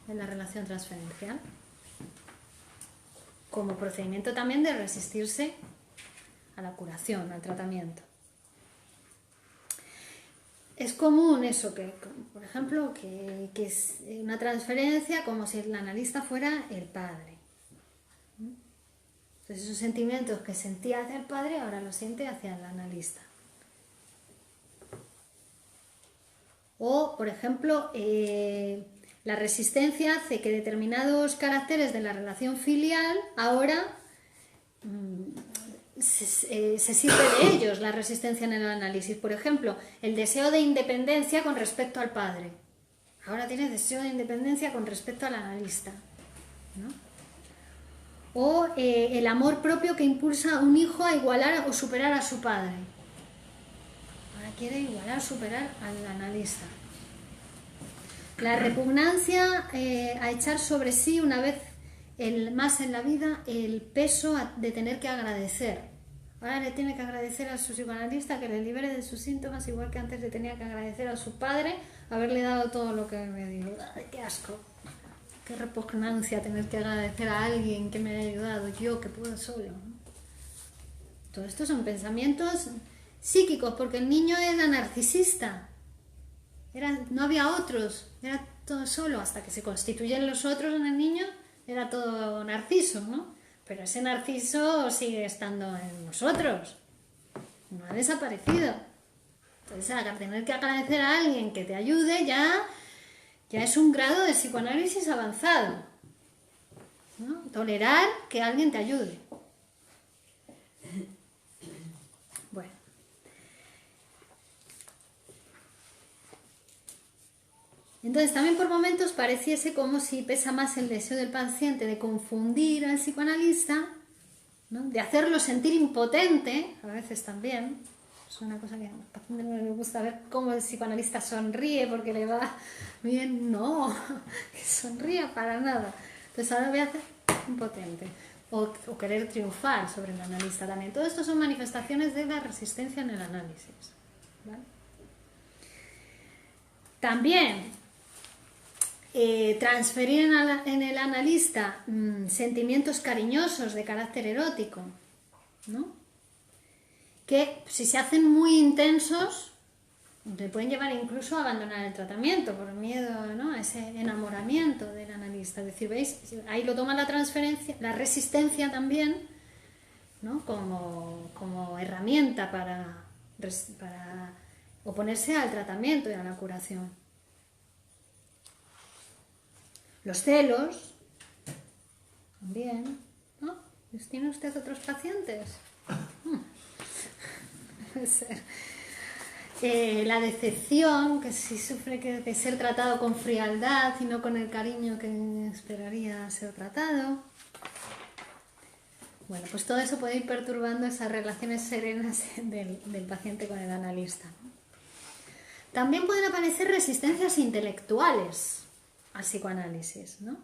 en la relación transferencial, como procedimiento también de resistirse a la curación, al tratamiento. Es común eso, que, por ejemplo, que es una transferencia como si el analista fuera el padre. Entonces esos sentimientos que sentía hacia el padre ahora los siente hacia el analista. O, por ejemplo, la resistencia hace que determinados caracteres de la relación filial ahora se sirve de ellos, la resistencia en el análisis. Por ejemplo, el deseo de independencia con respecto al padre. Ahora tiene deseo de independencia con respecto al analista, ¿no? O el amor propio que impulsa a un hijo a igualar o superar a su padre. Ahora quiere igualar o superar al analista. La repugnancia a echar sobre sí una vez más en la vida el peso de tener que agradecer. Ahora le tiene que agradecer a su psicoanalista que le libere de sus síntomas, igual que antes le tenía que agradecer a su padre haberle dado todo lo que me dio. ¡Ay, qué asco! Qué repugnancia tener que agradecer a alguien que me haya ayudado, yo que puedo solo, ¿no? Todo esto son pensamientos psíquicos, porque el niño era narcisista, no había otros, era todo solo, hasta que se constituyen los otros en el niño, era todo narciso, ¿no? Pero ese narciso sigue estando en nosotros, no ha desaparecido. Entonces, al tener que agradecer a alguien que te ayude, ya es un grado de psicoanálisis avanzado, ¿no? Tolerar que alguien te ayude. Bueno. Entonces, también por momentos pareciese como si pesa más el deseo del paciente de confundir al psicoanalista, ¿no?, de hacerlo sentir impotente, a veces también. Es una cosa que a los pacientes no les gusta ver cómo el psicoanalista sonríe porque le va bien. No, que sonría para nada. Entonces ahora voy a hacer impotente. O querer triunfar sobre el analista también. Todo esto son manifestaciones de la resistencia en el análisis, ¿vale? También transferir en el analista sentimientos cariñosos de carácter erótico, ¿no?, que si se hacen muy intensos le pueden llevar incluso a abandonar el tratamiento por miedo, ¿no?, a ese enamoramiento del analista. Es decir, ¿veis? Ahí lo toma la transferencia, la resistencia también, ¿no?, como herramienta para oponerse al tratamiento y a la curación. Los celos también, ¿no? ¿Tiene usted otros pacientes? Puede ser. La decepción, que si sufre de ser tratado con frialdad y no con el cariño que esperaría ser tratado. Bueno, pues todo eso puede ir perturbando esas relaciones serenas del paciente con el analista. También pueden aparecer resistencias intelectuales al psicoanálisis, ¿no?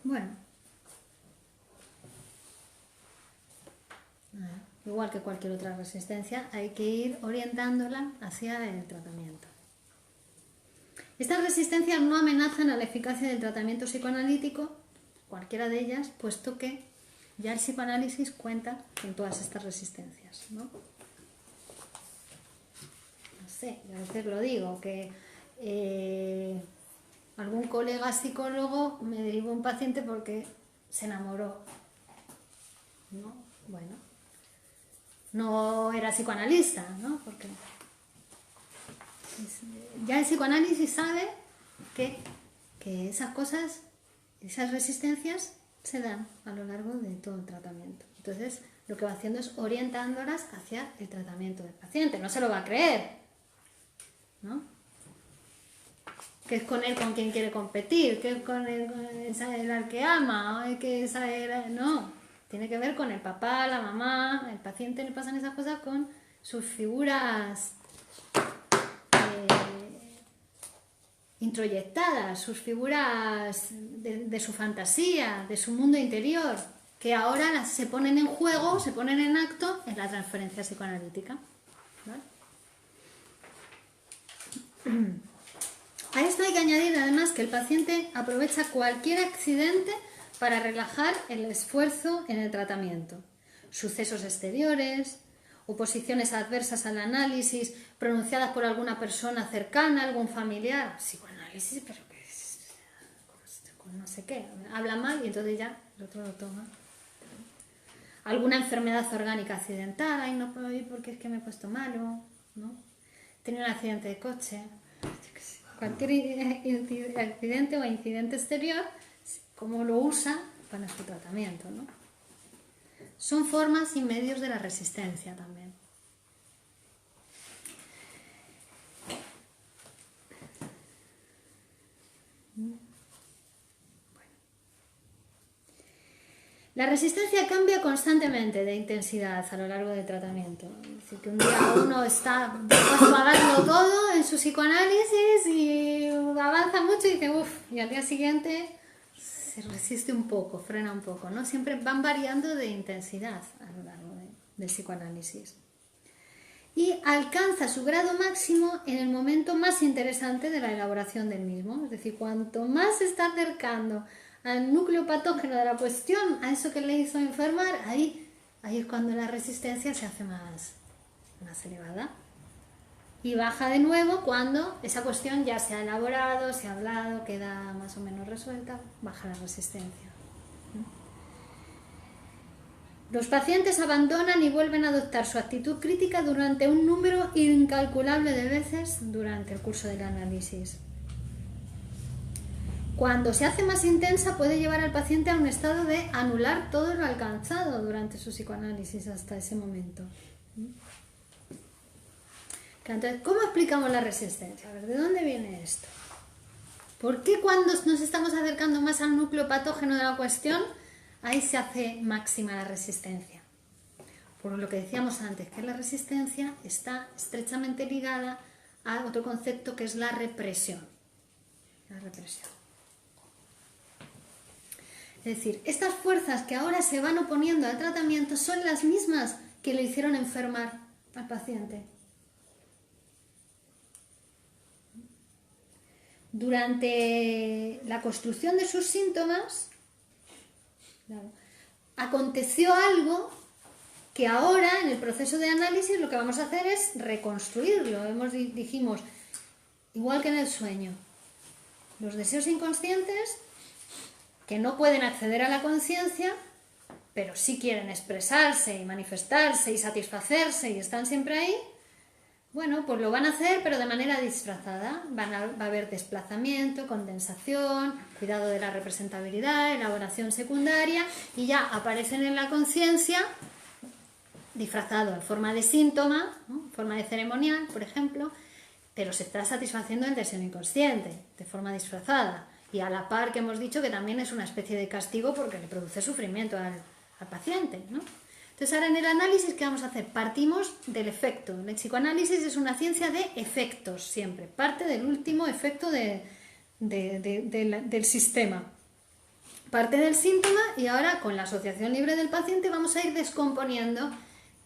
Bueno, igual que cualquier otra resistencia, hay que ir orientándola hacia el tratamiento. Estas resistencias no amenazan a la eficacia del tratamiento psicoanalítico, cualquiera de ellas, puesto que ya el psicoanálisis cuenta con todas estas resistencias, ¿no? No sé, a veces lo digo, que algún colega psicólogo me derivó un paciente porque se enamoró, ¿no? Bueno, no era psicoanalista, ¿no? Porque ya el psicoanálisis sabe que esas cosas, esas resistencias se dan a lo largo de todo el tratamiento. Entonces, lo que va haciendo es orientándolas hacia el tratamiento del paciente. No se lo va a creer, ¿no? Que es con él con quien quiere competir, que es con él al que ama, o que es no. Tiene que ver con el papá, la mamá. El paciente le pasan esas cosas con sus figuras introyectadas, sus figuras de su fantasía, de su mundo interior, que ahora se ponen en juego, se ponen en acto en la transferencia psicoanalítica, ¿vale? A esto hay que añadir además que el paciente aprovecha cualquier accidente para relajar el esfuerzo en el tratamiento. Sucesos exteriores, oposiciones adversas al análisis pronunciadas por alguna persona cercana, algún familiar. Psicoanálisis, pero ¿qué es? No sé qué. Habla mal y entonces ya el otro lo toma. Alguna enfermedad orgánica accidental. Ay, no puedo ir porque es que me he puesto malo, ¿no? He tenido un accidente de coche. Cualquier accidente o incidente exterior, cómo lo usa para su tratamiento, ¿no? Son formas y medios de la resistencia también. La resistencia cambia constantemente de intensidad a lo largo del tratamiento. Es decir, que un día uno está pagando todo en su psicoanálisis y avanza mucho y dice uff, y al día siguiente se resiste un poco, frena un poco, ¿no? Siempre van variando de intensidad a lo largo del psicoanálisis. Y alcanza su grado máximo en el momento más interesante de la elaboración del mismo. Es decir, cuanto más se está acercando al núcleo patógeno de la cuestión, a eso que le hizo enfermar, ahí es cuando la resistencia se hace más elevada. Y baja de nuevo cuando esa cuestión ya se ha elaborado, se ha hablado, queda más o menos resuelta, baja la resistencia. Los pacientes abandonan y vuelven a adoptar su actitud crítica durante un número incalculable de veces durante el curso del análisis. Cuando se hace más intensa puede llevar al paciente a un estado de anular todo lo alcanzado durante su psicoanálisis hasta ese momento. Entonces, ¿cómo explicamos la resistencia? A ver, ¿de dónde viene esto? ¿Por qué cuando nos estamos acercando más al núcleo patógeno de la cuestión, ahí se hace máxima la resistencia? Por lo que decíamos antes, que la resistencia está estrechamente ligada a otro concepto que es la represión. La represión. Es decir, estas fuerzas que ahora se van oponiendo al tratamiento son las mismas que le hicieron enfermar al paciente. Durante la construcción de sus síntomas, aconteció algo que ahora en el proceso de análisis lo que vamos a hacer es reconstruirlo. Dijimos, igual que en el sueño, los deseos inconscientes que no pueden acceder a la conciencia, pero sí quieren expresarse y manifestarse y satisfacerse y están siempre ahí, bueno, pues lo van a hacer, pero de manera disfrazada. Va a haber desplazamiento, condensación, cuidado de la representabilidad, elaboración secundaria, y ya aparecen en la conciencia disfrazado en forma de síntoma, ¿no? En forma de ceremonial, por ejemplo, pero se está satisfaciendo el deseo inconsciente, de forma disfrazada. Y a la par que hemos dicho que también es una especie de castigo porque le produce sufrimiento al paciente, ¿no? Entonces ahora en el análisis, ¿qué vamos a hacer? Partimos del efecto. El psicoanálisis es una ciencia de efectos siempre, parte del último efecto del sistema. Parte del síntoma y ahora con la asociación libre del paciente vamos a ir descomponiendo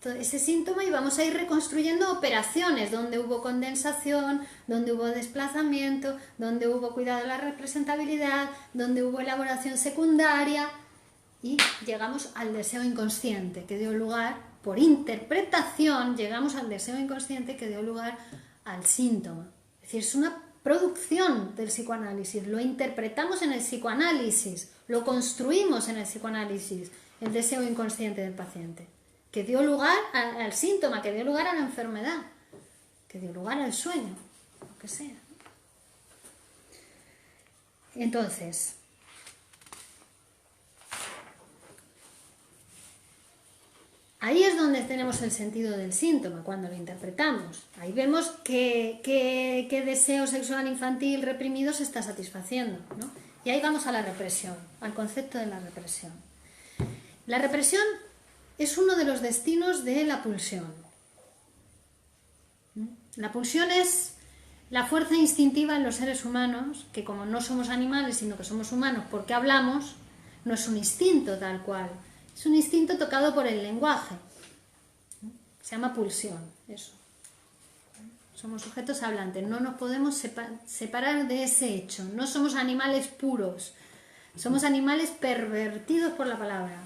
ese síntoma y vamos a ir reconstruyendo operaciones donde hubo condensación, donde hubo desplazamiento, donde hubo cuidado de la representabilidad, donde hubo elaboración secundaria y llegamos al deseo inconsciente que dio lugar, por interpretación, llegamos al deseo inconsciente que dio lugar al síntoma. Es decir, es una producción del psicoanálisis, lo interpretamos en el psicoanálisis, lo construimos en el psicoanálisis, el deseo inconsciente del paciente, que dio lugar al síntoma, que dio lugar a la enfermedad, que dio lugar al sueño, lo que sea. Entonces, ahí es donde tenemos el sentido del síntoma, cuando lo interpretamos. Ahí vemos qué deseo sexual infantil reprimido se está satisfaciendo, ¿no? Y ahí vamos a la represión, al concepto de la represión. La represión es uno de los destinos de la pulsión. La pulsión es la fuerza instintiva en los seres humanos, que como no somos animales, sino que somos humanos porque hablamos, no es un instinto tal cual. Es un instinto tocado por el lenguaje. Se llama pulsión, eso. Somos sujetos hablantes, no nos podemos separar de ese hecho. No somos animales puros, somos animales pervertidos por la palabra,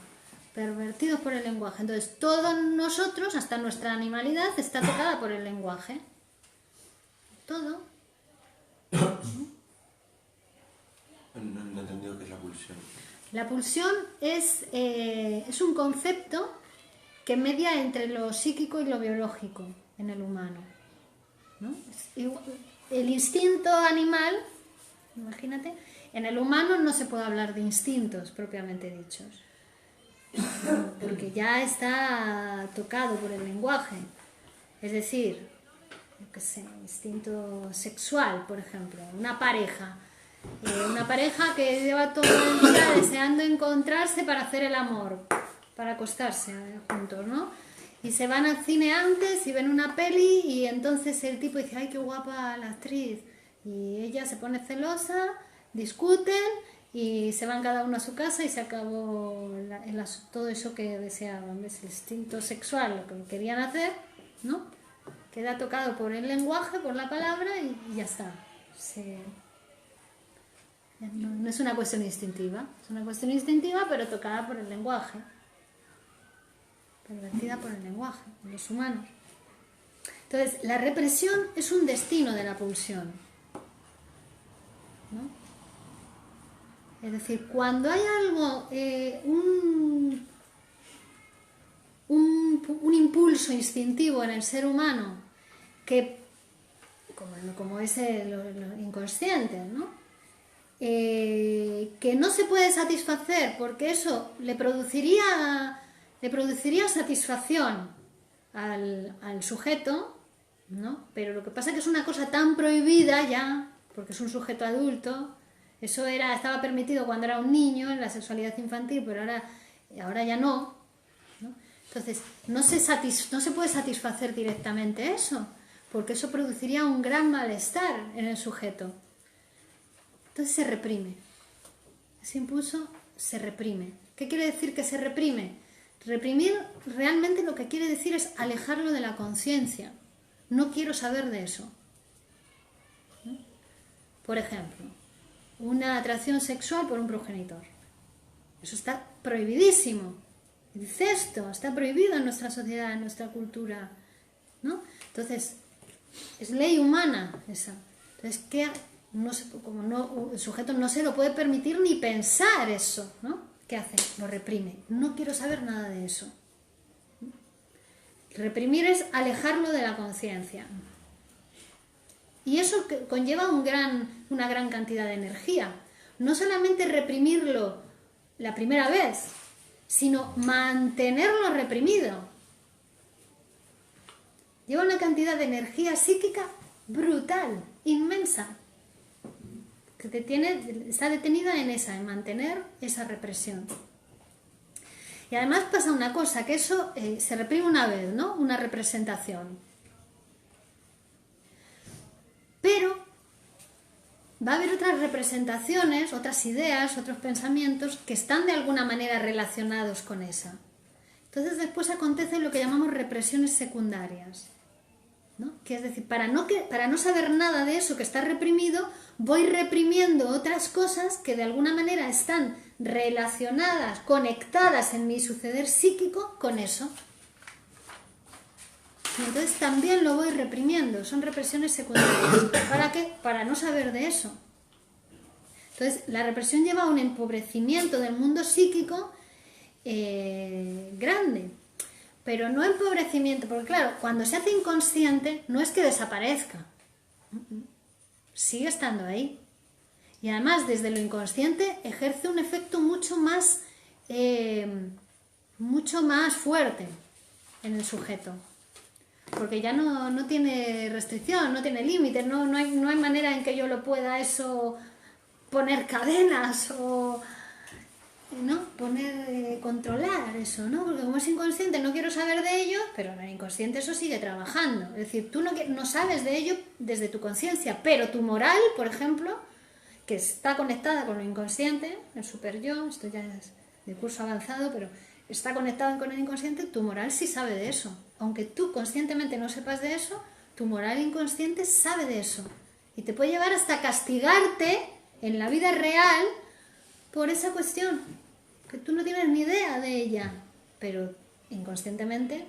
pervertidos por el lenguaje. Entonces, todos nosotros, hasta nuestra animalidad, está tocada por el lenguaje. Todo. No he entendido qué es la pulsión. La pulsión es un concepto que media entre lo psíquico y lo biológico en el humano, ¿no? El instinto animal, imagínate, en el humano no se puede hablar de instintos propiamente dichos, porque ya está tocado por el lenguaje. Es decir, yo qué sé, instinto sexual, por ejemplo, una pareja que lleva todo el día deseando encontrarse para hacer el amor, para acostarse juntos, ¿no? Y se van al cine antes y ven una peli y entonces el tipo dice, ay, qué guapa la actriz, y ella se pone celosa, discuten y se van cada uno a su casa y se acabó todo eso que deseaban. ¿Ves? El instinto sexual, lo que querían hacer, ¿no? Queda tocado por el lenguaje, por la palabra y ya está. No es una cuestión instintiva, es una cuestión instintiva pero tocada por el lenguaje, pervertida por el lenguaje, en los humanos. Entonces, la represión es un destino de la pulsión, ¿no? Es decir, cuando hay algo, un impulso instintivo en el ser humano, que como es lo inconsciente, ¿no? Que no se puede satisfacer porque eso le produciría satisfacción al sujeto, ¿no? Pero lo que pasa es que es una cosa tan prohibida ya, porque es un sujeto adulto. Eso estaba permitido cuando era un niño en la sexualidad infantil, pero ahora ya no, ¿no? Entonces no se puede satisfacer directamente eso, porque eso produciría un gran malestar en el sujeto. Entonces se reprime. Ese impulso se reprime. ¿Qué quiere decir que se reprime? Reprimir realmente lo que quiere decir es alejarlo de la conciencia. No quiero saber de eso. ¿No? Por ejemplo, una atracción sexual por un progenitor. Eso está prohibidísimo. El incesto está prohibido en nuestra sociedad, en nuestra cultura, ¿no? Entonces, es ley humana esa. Entonces, el sujeto no se lo puede permitir ni pensar eso, ¿no? ¿Qué hace? Lo reprime. No quiero saber nada de eso. Reprimir es alejarlo de la conciencia. Y eso conlleva una gran cantidad de energía. No solamente reprimirlo la primera vez, sino mantenerlo reprimido. Lleva una cantidad de energía psíquica brutal, inmensa, que está detenida en mantener esa represión. Y además pasa una cosa, que eso se reprime una vez, ¿no? Una representación. Pero va a haber otras representaciones, otras ideas, otros pensamientos que están de alguna manera relacionados con esa. Entonces después acontecen lo que llamamos represiones secundarias, ¿no? Que es decir, para no saber nada de eso que está reprimido, voy reprimiendo otras cosas que de alguna manera están relacionadas, conectadas en mi suceder psíquico con eso. Y entonces también lo voy reprimiendo, son represiones secundarias. ¿Para qué? Para no saber de eso. Entonces la represión lleva a un empobrecimiento del mundo psíquico grande. Pero no empobrecimiento, porque claro, cuando se hace inconsciente no es que desaparezca, sigue estando ahí. Y además desde lo inconsciente ejerce un efecto mucho más fuerte en el sujeto. Porque ya no tiene restricción, no tiene límites, no hay manera en que yo lo pueda eso poner cadenas o... ¿no? Controlar eso, ¿no? Porque como es inconsciente no quiero saber de ello, pero en el inconsciente eso sigue trabajando. Es decir, tú no sabes de ello desde tu conciencia, pero tu moral, por ejemplo, que está conectada con lo inconsciente, el super yo, esto ya es de curso avanzado, pero está conectado con el inconsciente, tu moral sí sabe de eso. Aunque tú conscientemente no sepas de eso, tu moral inconsciente sabe de eso. Y te puede llevar hasta castigarte en la vida real por esa cuestión, que tú no tienes ni idea de ella, pero inconscientemente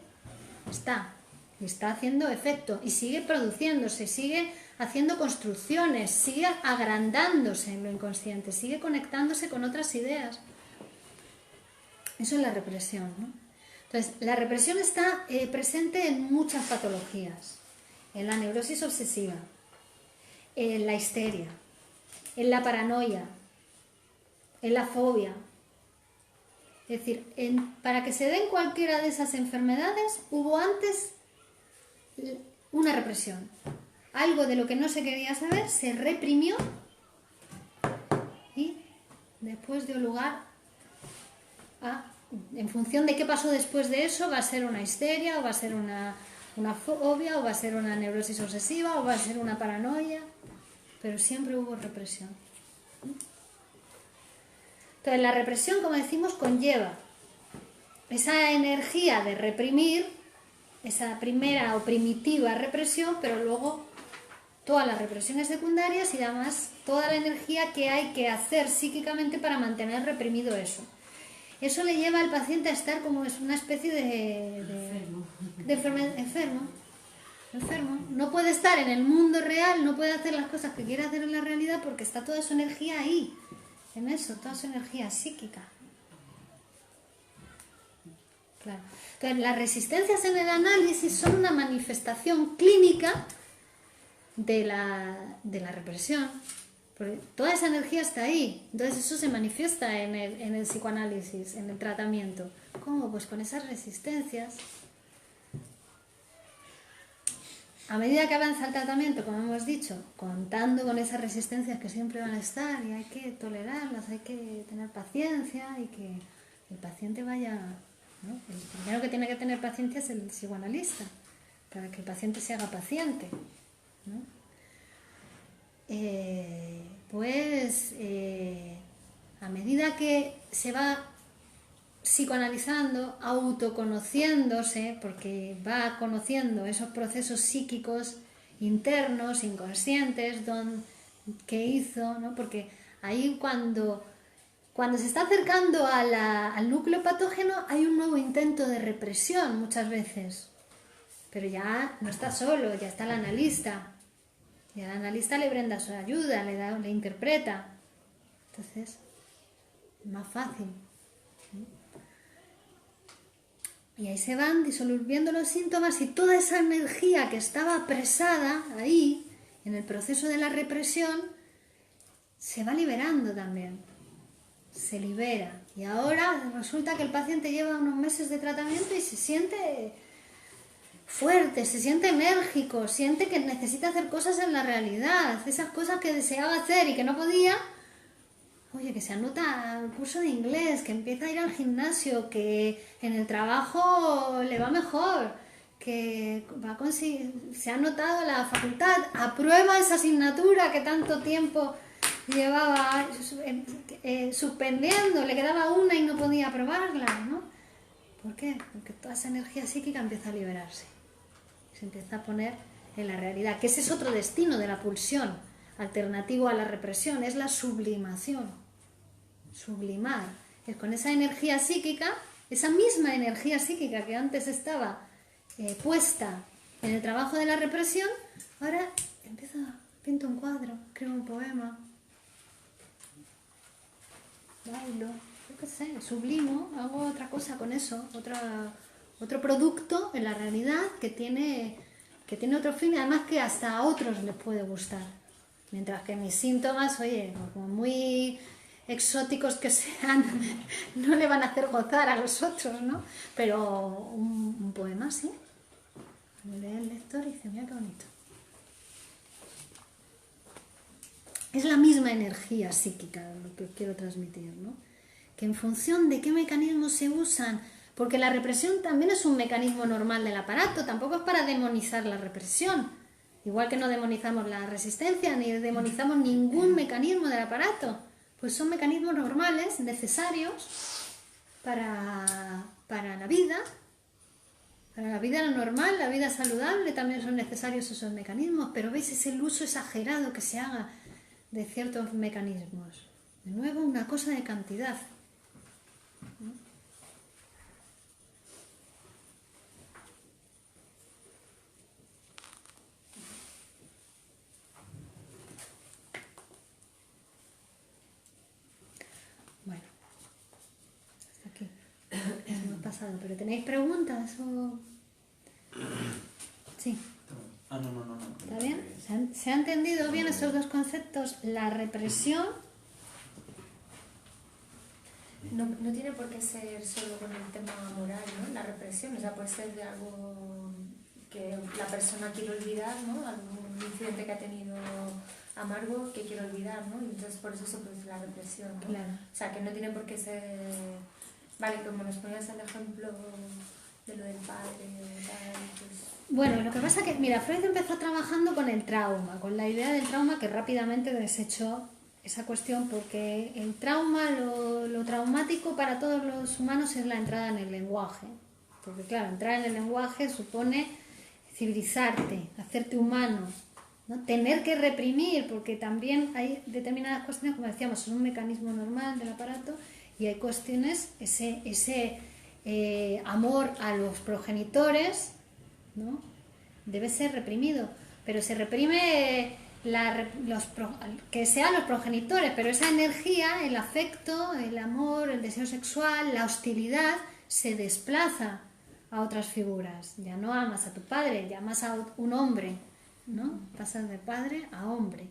está, y está haciendo efecto, y sigue produciéndose, sigue haciendo construcciones, sigue agrandándose en lo inconsciente, sigue conectándose con otras ideas. Eso es la represión, ¿no? Entonces, la represión está presente en muchas patologías, en la neurosis obsesiva, en la histeria, en la paranoia, en la fobia. Es decir, para que se den cualquiera de esas enfermedades hubo antes una represión. Algo de lo que no se quería saber se reprimió y después dio lugar a, en función de qué pasó después de eso, va a ser una histeria, o va a ser una fobia, o va a ser una neurosis obsesiva, o va a ser una paranoia, pero siempre hubo represión. Entonces la represión, como decimos, conlleva esa energía de reprimir, esa primera o primitiva represión, pero luego todas las represiones secundarias y además toda la energía que hay que hacer psíquicamente para mantener reprimido eso. Eso le lleva al paciente a estar como es una especie de enfermo. No puede estar en el mundo real, no puede hacer las cosas que quiere hacer en la realidad porque está toda su energía ahí. En eso, toda su energía psíquica. Claro. Entonces, las resistencias en el análisis son una manifestación clínica de la represión. Porque toda esa energía está ahí. Entonces, eso se manifiesta en el psicoanálisis, en el tratamiento. ¿Cómo? Pues con esas resistencias. A medida que avanza el tratamiento, como hemos dicho, contando con esas resistencias que siempre van a estar y hay que tolerarlas, hay que tener paciencia y que el paciente vaya, ¿no? El primero que tiene que tener paciencia es el psicoanalista, para que el paciente se haga paciente, ¿no? A medida que se va psicoanalizando, autoconociéndose, porque va conociendo esos procesos psíquicos internos, inconscientes, que hizo, ¿no? Porque ahí cuando se está acercando al núcleo patógeno hay un nuevo intento de represión muchas veces, pero ya no está solo, ya está el analista, y al analista le brinda su ayuda, le interpreta, entonces es más fácil. Y ahí se van disolviendo los síntomas y toda esa energía que estaba apresada ahí, en el proceso de la represión, se va liberando también. Se libera. Y ahora resulta que el paciente lleva unos meses de tratamiento y se siente fuerte, se siente enérgico, siente que necesita hacer cosas en la realidad. Esas cosas que deseaba hacer y que no podía, oye, que se anota al curso de inglés, que empieza a ir al gimnasio, que en el trabajo le va mejor, que va a conseguir, se ha anotado la facultad, aprueba esa asignatura que tanto tiempo llevaba suspendiendo, le quedaba una y no podía aprobarla, ¿no? ¿Por qué? Porque toda esa energía psíquica empieza a liberarse, se empieza a poner en la realidad, que ese es otro destino de la pulsión, alternativo a la represión, es la sublimación. Sublimar, es con esa energía psíquica, esa misma energía psíquica que antes estaba puesta en el trabajo de la represión, ahora pinto un cuadro, creo un poema, bailo, yo qué sé, sublimo, hago otra cosa con eso, otro producto en la realidad que tiene otro fin, además que hasta a otros les puede gustar. Mientras que mis síntomas, oye, como muy exóticos que sean, no le van a hacer gozar a los otros, ¿no? Pero un poema sí. Lee el lector y dice, mira qué bonito. Es la misma energía psíquica lo que quiero transmitir, ¿no? Que en función de qué mecanismos se usan, porque la represión también es un mecanismo normal del aparato, tampoco es para demonizar la represión, igual que no demonizamos la resistencia ni demonizamos ningún mecanismo del aparato, pues son mecanismos normales, necesarios para la vida normal, la vida saludable, también son necesarios esos mecanismos, pero veis, es el uso exagerado que se haga de ciertos mecanismos. De nuevo, una cosa de cantidad. Bueno, hasta aquí. Hemos pasado, pero ¿tenéis preguntas o...? Sí. No. ¿Está bien? ¿Se ha entendido bien esos dos conceptos? La represión... No tiene por qué ser solo con el tema moral, ¿no? La represión, o sea, puede ser de algo que la persona quiere olvidar, ¿no? Algún incidente que ha tenido amargo que quiere olvidar, ¿no? Y entonces por eso se produce la represión, ¿no? Claro. O sea, que no tiene por qué ser... Vale, como nos ponías el ejemplo de lo del padre, tal, pues... Bueno, lo que pasa es que, mira, Freud empezó trabajando con el trauma, con la idea del trauma, que rápidamente desechó esa cuestión, porque el trauma, lo traumático para todos los humanos es la entrada en el lenguaje. Porque claro, entrar en el lenguaje supone civilizarte, hacerte humano, ¿no? Tener que reprimir, porque también hay determinadas cuestiones, como decíamos, son un mecanismo normal del aparato, y hay cuestiones, ese amor a los progenitores, ¿no? Debe ser reprimido, pero se reprime que sean los progenitores, pero esa energía, el afecto, el amor, el deseo sexual, la hostilidad, se desplaza a otras figuras. Ya no amas a tu padre, ya amas a un hombre, ¿no? Pasas de padre a hombre,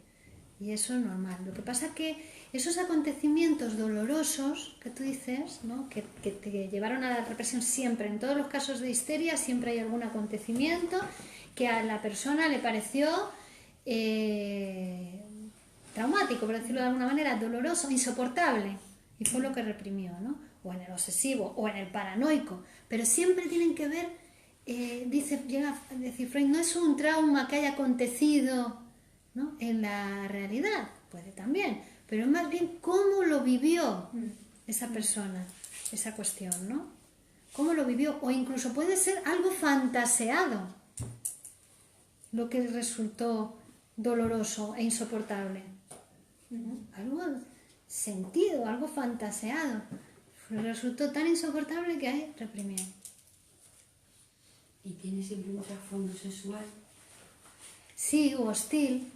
y eso es normal. Lo que pasa es que esos acontecimientos dolorosos que tú dices, ¿no? que te llevaron a la represión, siempre, en todos los casos de histeria, siempre hay algún acontecimiento que a la persona le pareció traumático, por decirlo de alguna manera, doloroso, insoportable, y fue lo que reprimió, ¿no? O en el obsesivo, o en el paranoico, pero siempre tienen que ver, llega a decir Freud, no es un trauma que haya acontecido, ¿no? En la realidad, puede también, pero es más bien cómo lo vivió esa persona, esa cuestión, ¿no? Cómo lo vivió, o incluso puede ser algo fantaseado, lo que resultó doloroso e insoportable. Algo sentido, algo fantaseado. Resultó tan insoportable que hay reprimido. ¿Y tiene siempre un trasfondo sexual? Sí, o hostil.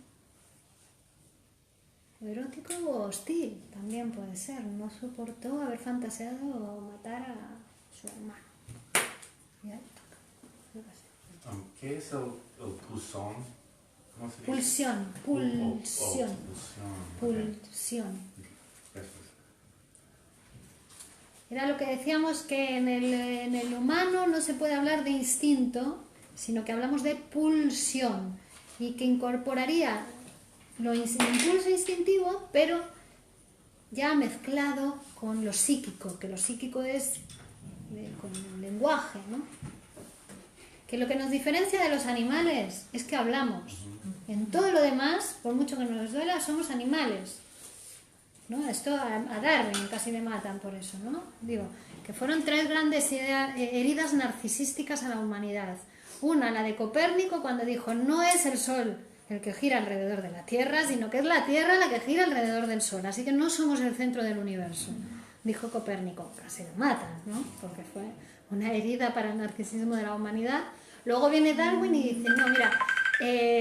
O erótico o hostil, también puede ser. No soportó haber fantaseado matar a su hermano. Ya, ¿Qué es el pulsón? ¿Cómo se dice? pulsión, pulsión, pulsión. Era lo que decíamos, que en el humano no se puede hablar de instinto, sino que hablamos de pulsión, y que incorporaría el impulso instintivo, pero ya mezclado con lo psíquico, que lo psíquico es con el lenguaje, ¿no? Que lo que nos diferencia de los animales es que hablamos. En todo lo demás, por mucho que nos duela, somos animales, ¿no? Esto a Darwin casi le matan por eso, ¿no? Digo, que fueron 3 grandes heridas narcisísticas a la humanidad. Una, la de Copérnico, cuando dijo, no es el Sol el que gira alrededor de la Tierra, sino que es la Tierra la que gira alrededor del Sol, así que no somos el centro del universo, dijo Copérnico. Casi lo matan, ¿no? Porque fue una herida para el narcisismo de la humanidad. Luego viene Darwin y dice, no, mira,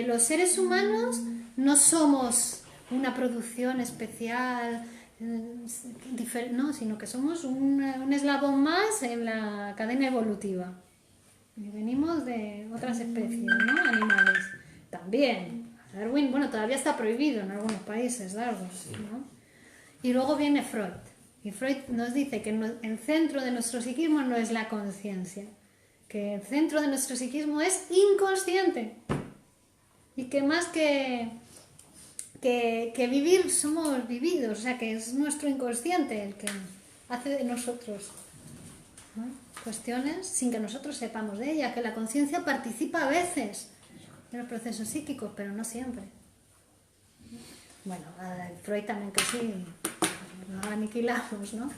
los seres humanos no somos una producción especial, no, sino que somos un eslabón más en la cadena evolutiva. Y venimos de otras especies, ¿no? Animales. También. Darwin, bueno, todavía está prohibido en algunos países, Darwin, ¿no? Y luego viene Freud. Y Freud nos dice que el centro de nuestro psiquismo no es la conciencia, que el centro de nuestro psiquismo es inconsciente. Y que más que vivir, somos vividos, o sea, que es nuestro inconsciente el que hace de nosotros, ¿no? Cuestiones sin que nosotros sepamos de ellas, que la conciencia participa a veces en los procesos psíquicos, pero no siempre. Bueno, a Freud también que sí, no aniquilamos, ¿no?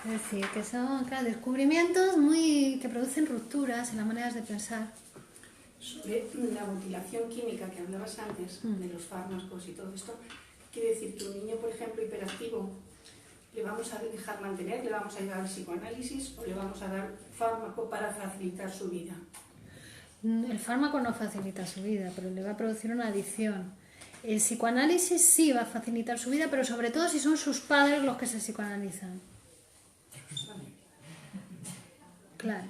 Es decir, que son, claro, descubrimientos que producen rupturas en las maneras de pensar. Sobre la mutilación química que hablabas antes, de los fármacos y todo esto, quiere decir que un niño, por ejemplo, hiperactivo, ¿le vamos a dejar mantener, le vamos a llevar al psicoanálisis o le vamos a dar fármaco para facilitar su vida? El fármaco no facilita su vida, pero le va a producir una adicción. El psicoanálisis sí va a facilitar su vida, pero sobre todo si son sus padres los que se psicoanalizan. Claro.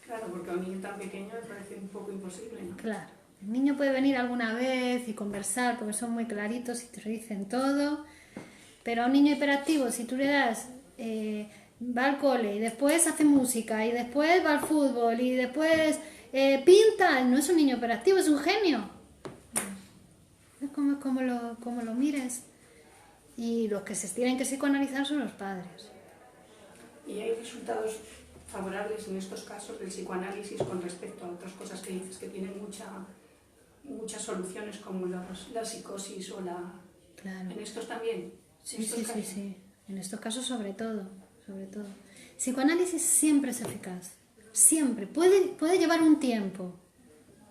Claro, porque a un niño tan pequeño me parece un poco imposible, ¿no? Claro. El niño puede venir alguna vez y conversar porque son muy claritos y te dicen todo, pero a un niño hiperactivo, si tú le das, va al cole y después hace música y después va al fútbol y después pinta, no es un niño hiperactivo, es un genio. Es como lo mires. Y los que se tienen que psicoanalizar son los padres. ¿Y hay resultados favorables en estos casos del psicoanálisis con respecto a otras cosas que dices que tienen muchas soluciones como la psicosis o la... Claro. ¿En estos también? Sí. En estos casos sobre todo. Psicoanálisis siempre es eficaz. Siempre. Puede llevar un tiempo,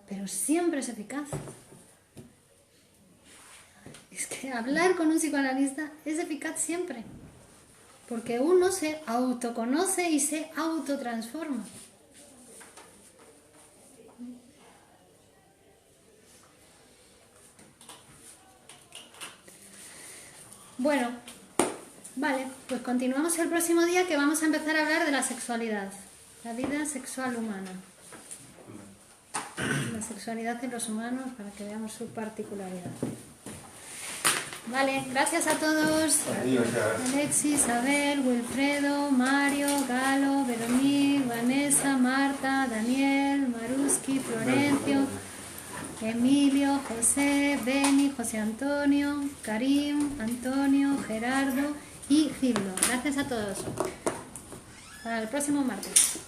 pero siempre es eficaz. Es que hablar con un psicoanalista es eficaz siempre. Porque uno se autoconoce y se autotransforma. Bueno, vale, pues continuamos el próximo día que vamos a empezar a hablar de la sexualidad, la vida sexual humana. La sexualidad de los humanos para que veamos su particularidad. Vale, gracias a todos. Alexis, Isabel, Wilfredo, Mario, Galo, Veronique, Vanessa, Marta, Daniel, Maruski, Florencio, Emilio, José, Beni, José Antonio, Karim, Antonio, Gerardo y Gildo. Gracias a todos. Para el próximo martes.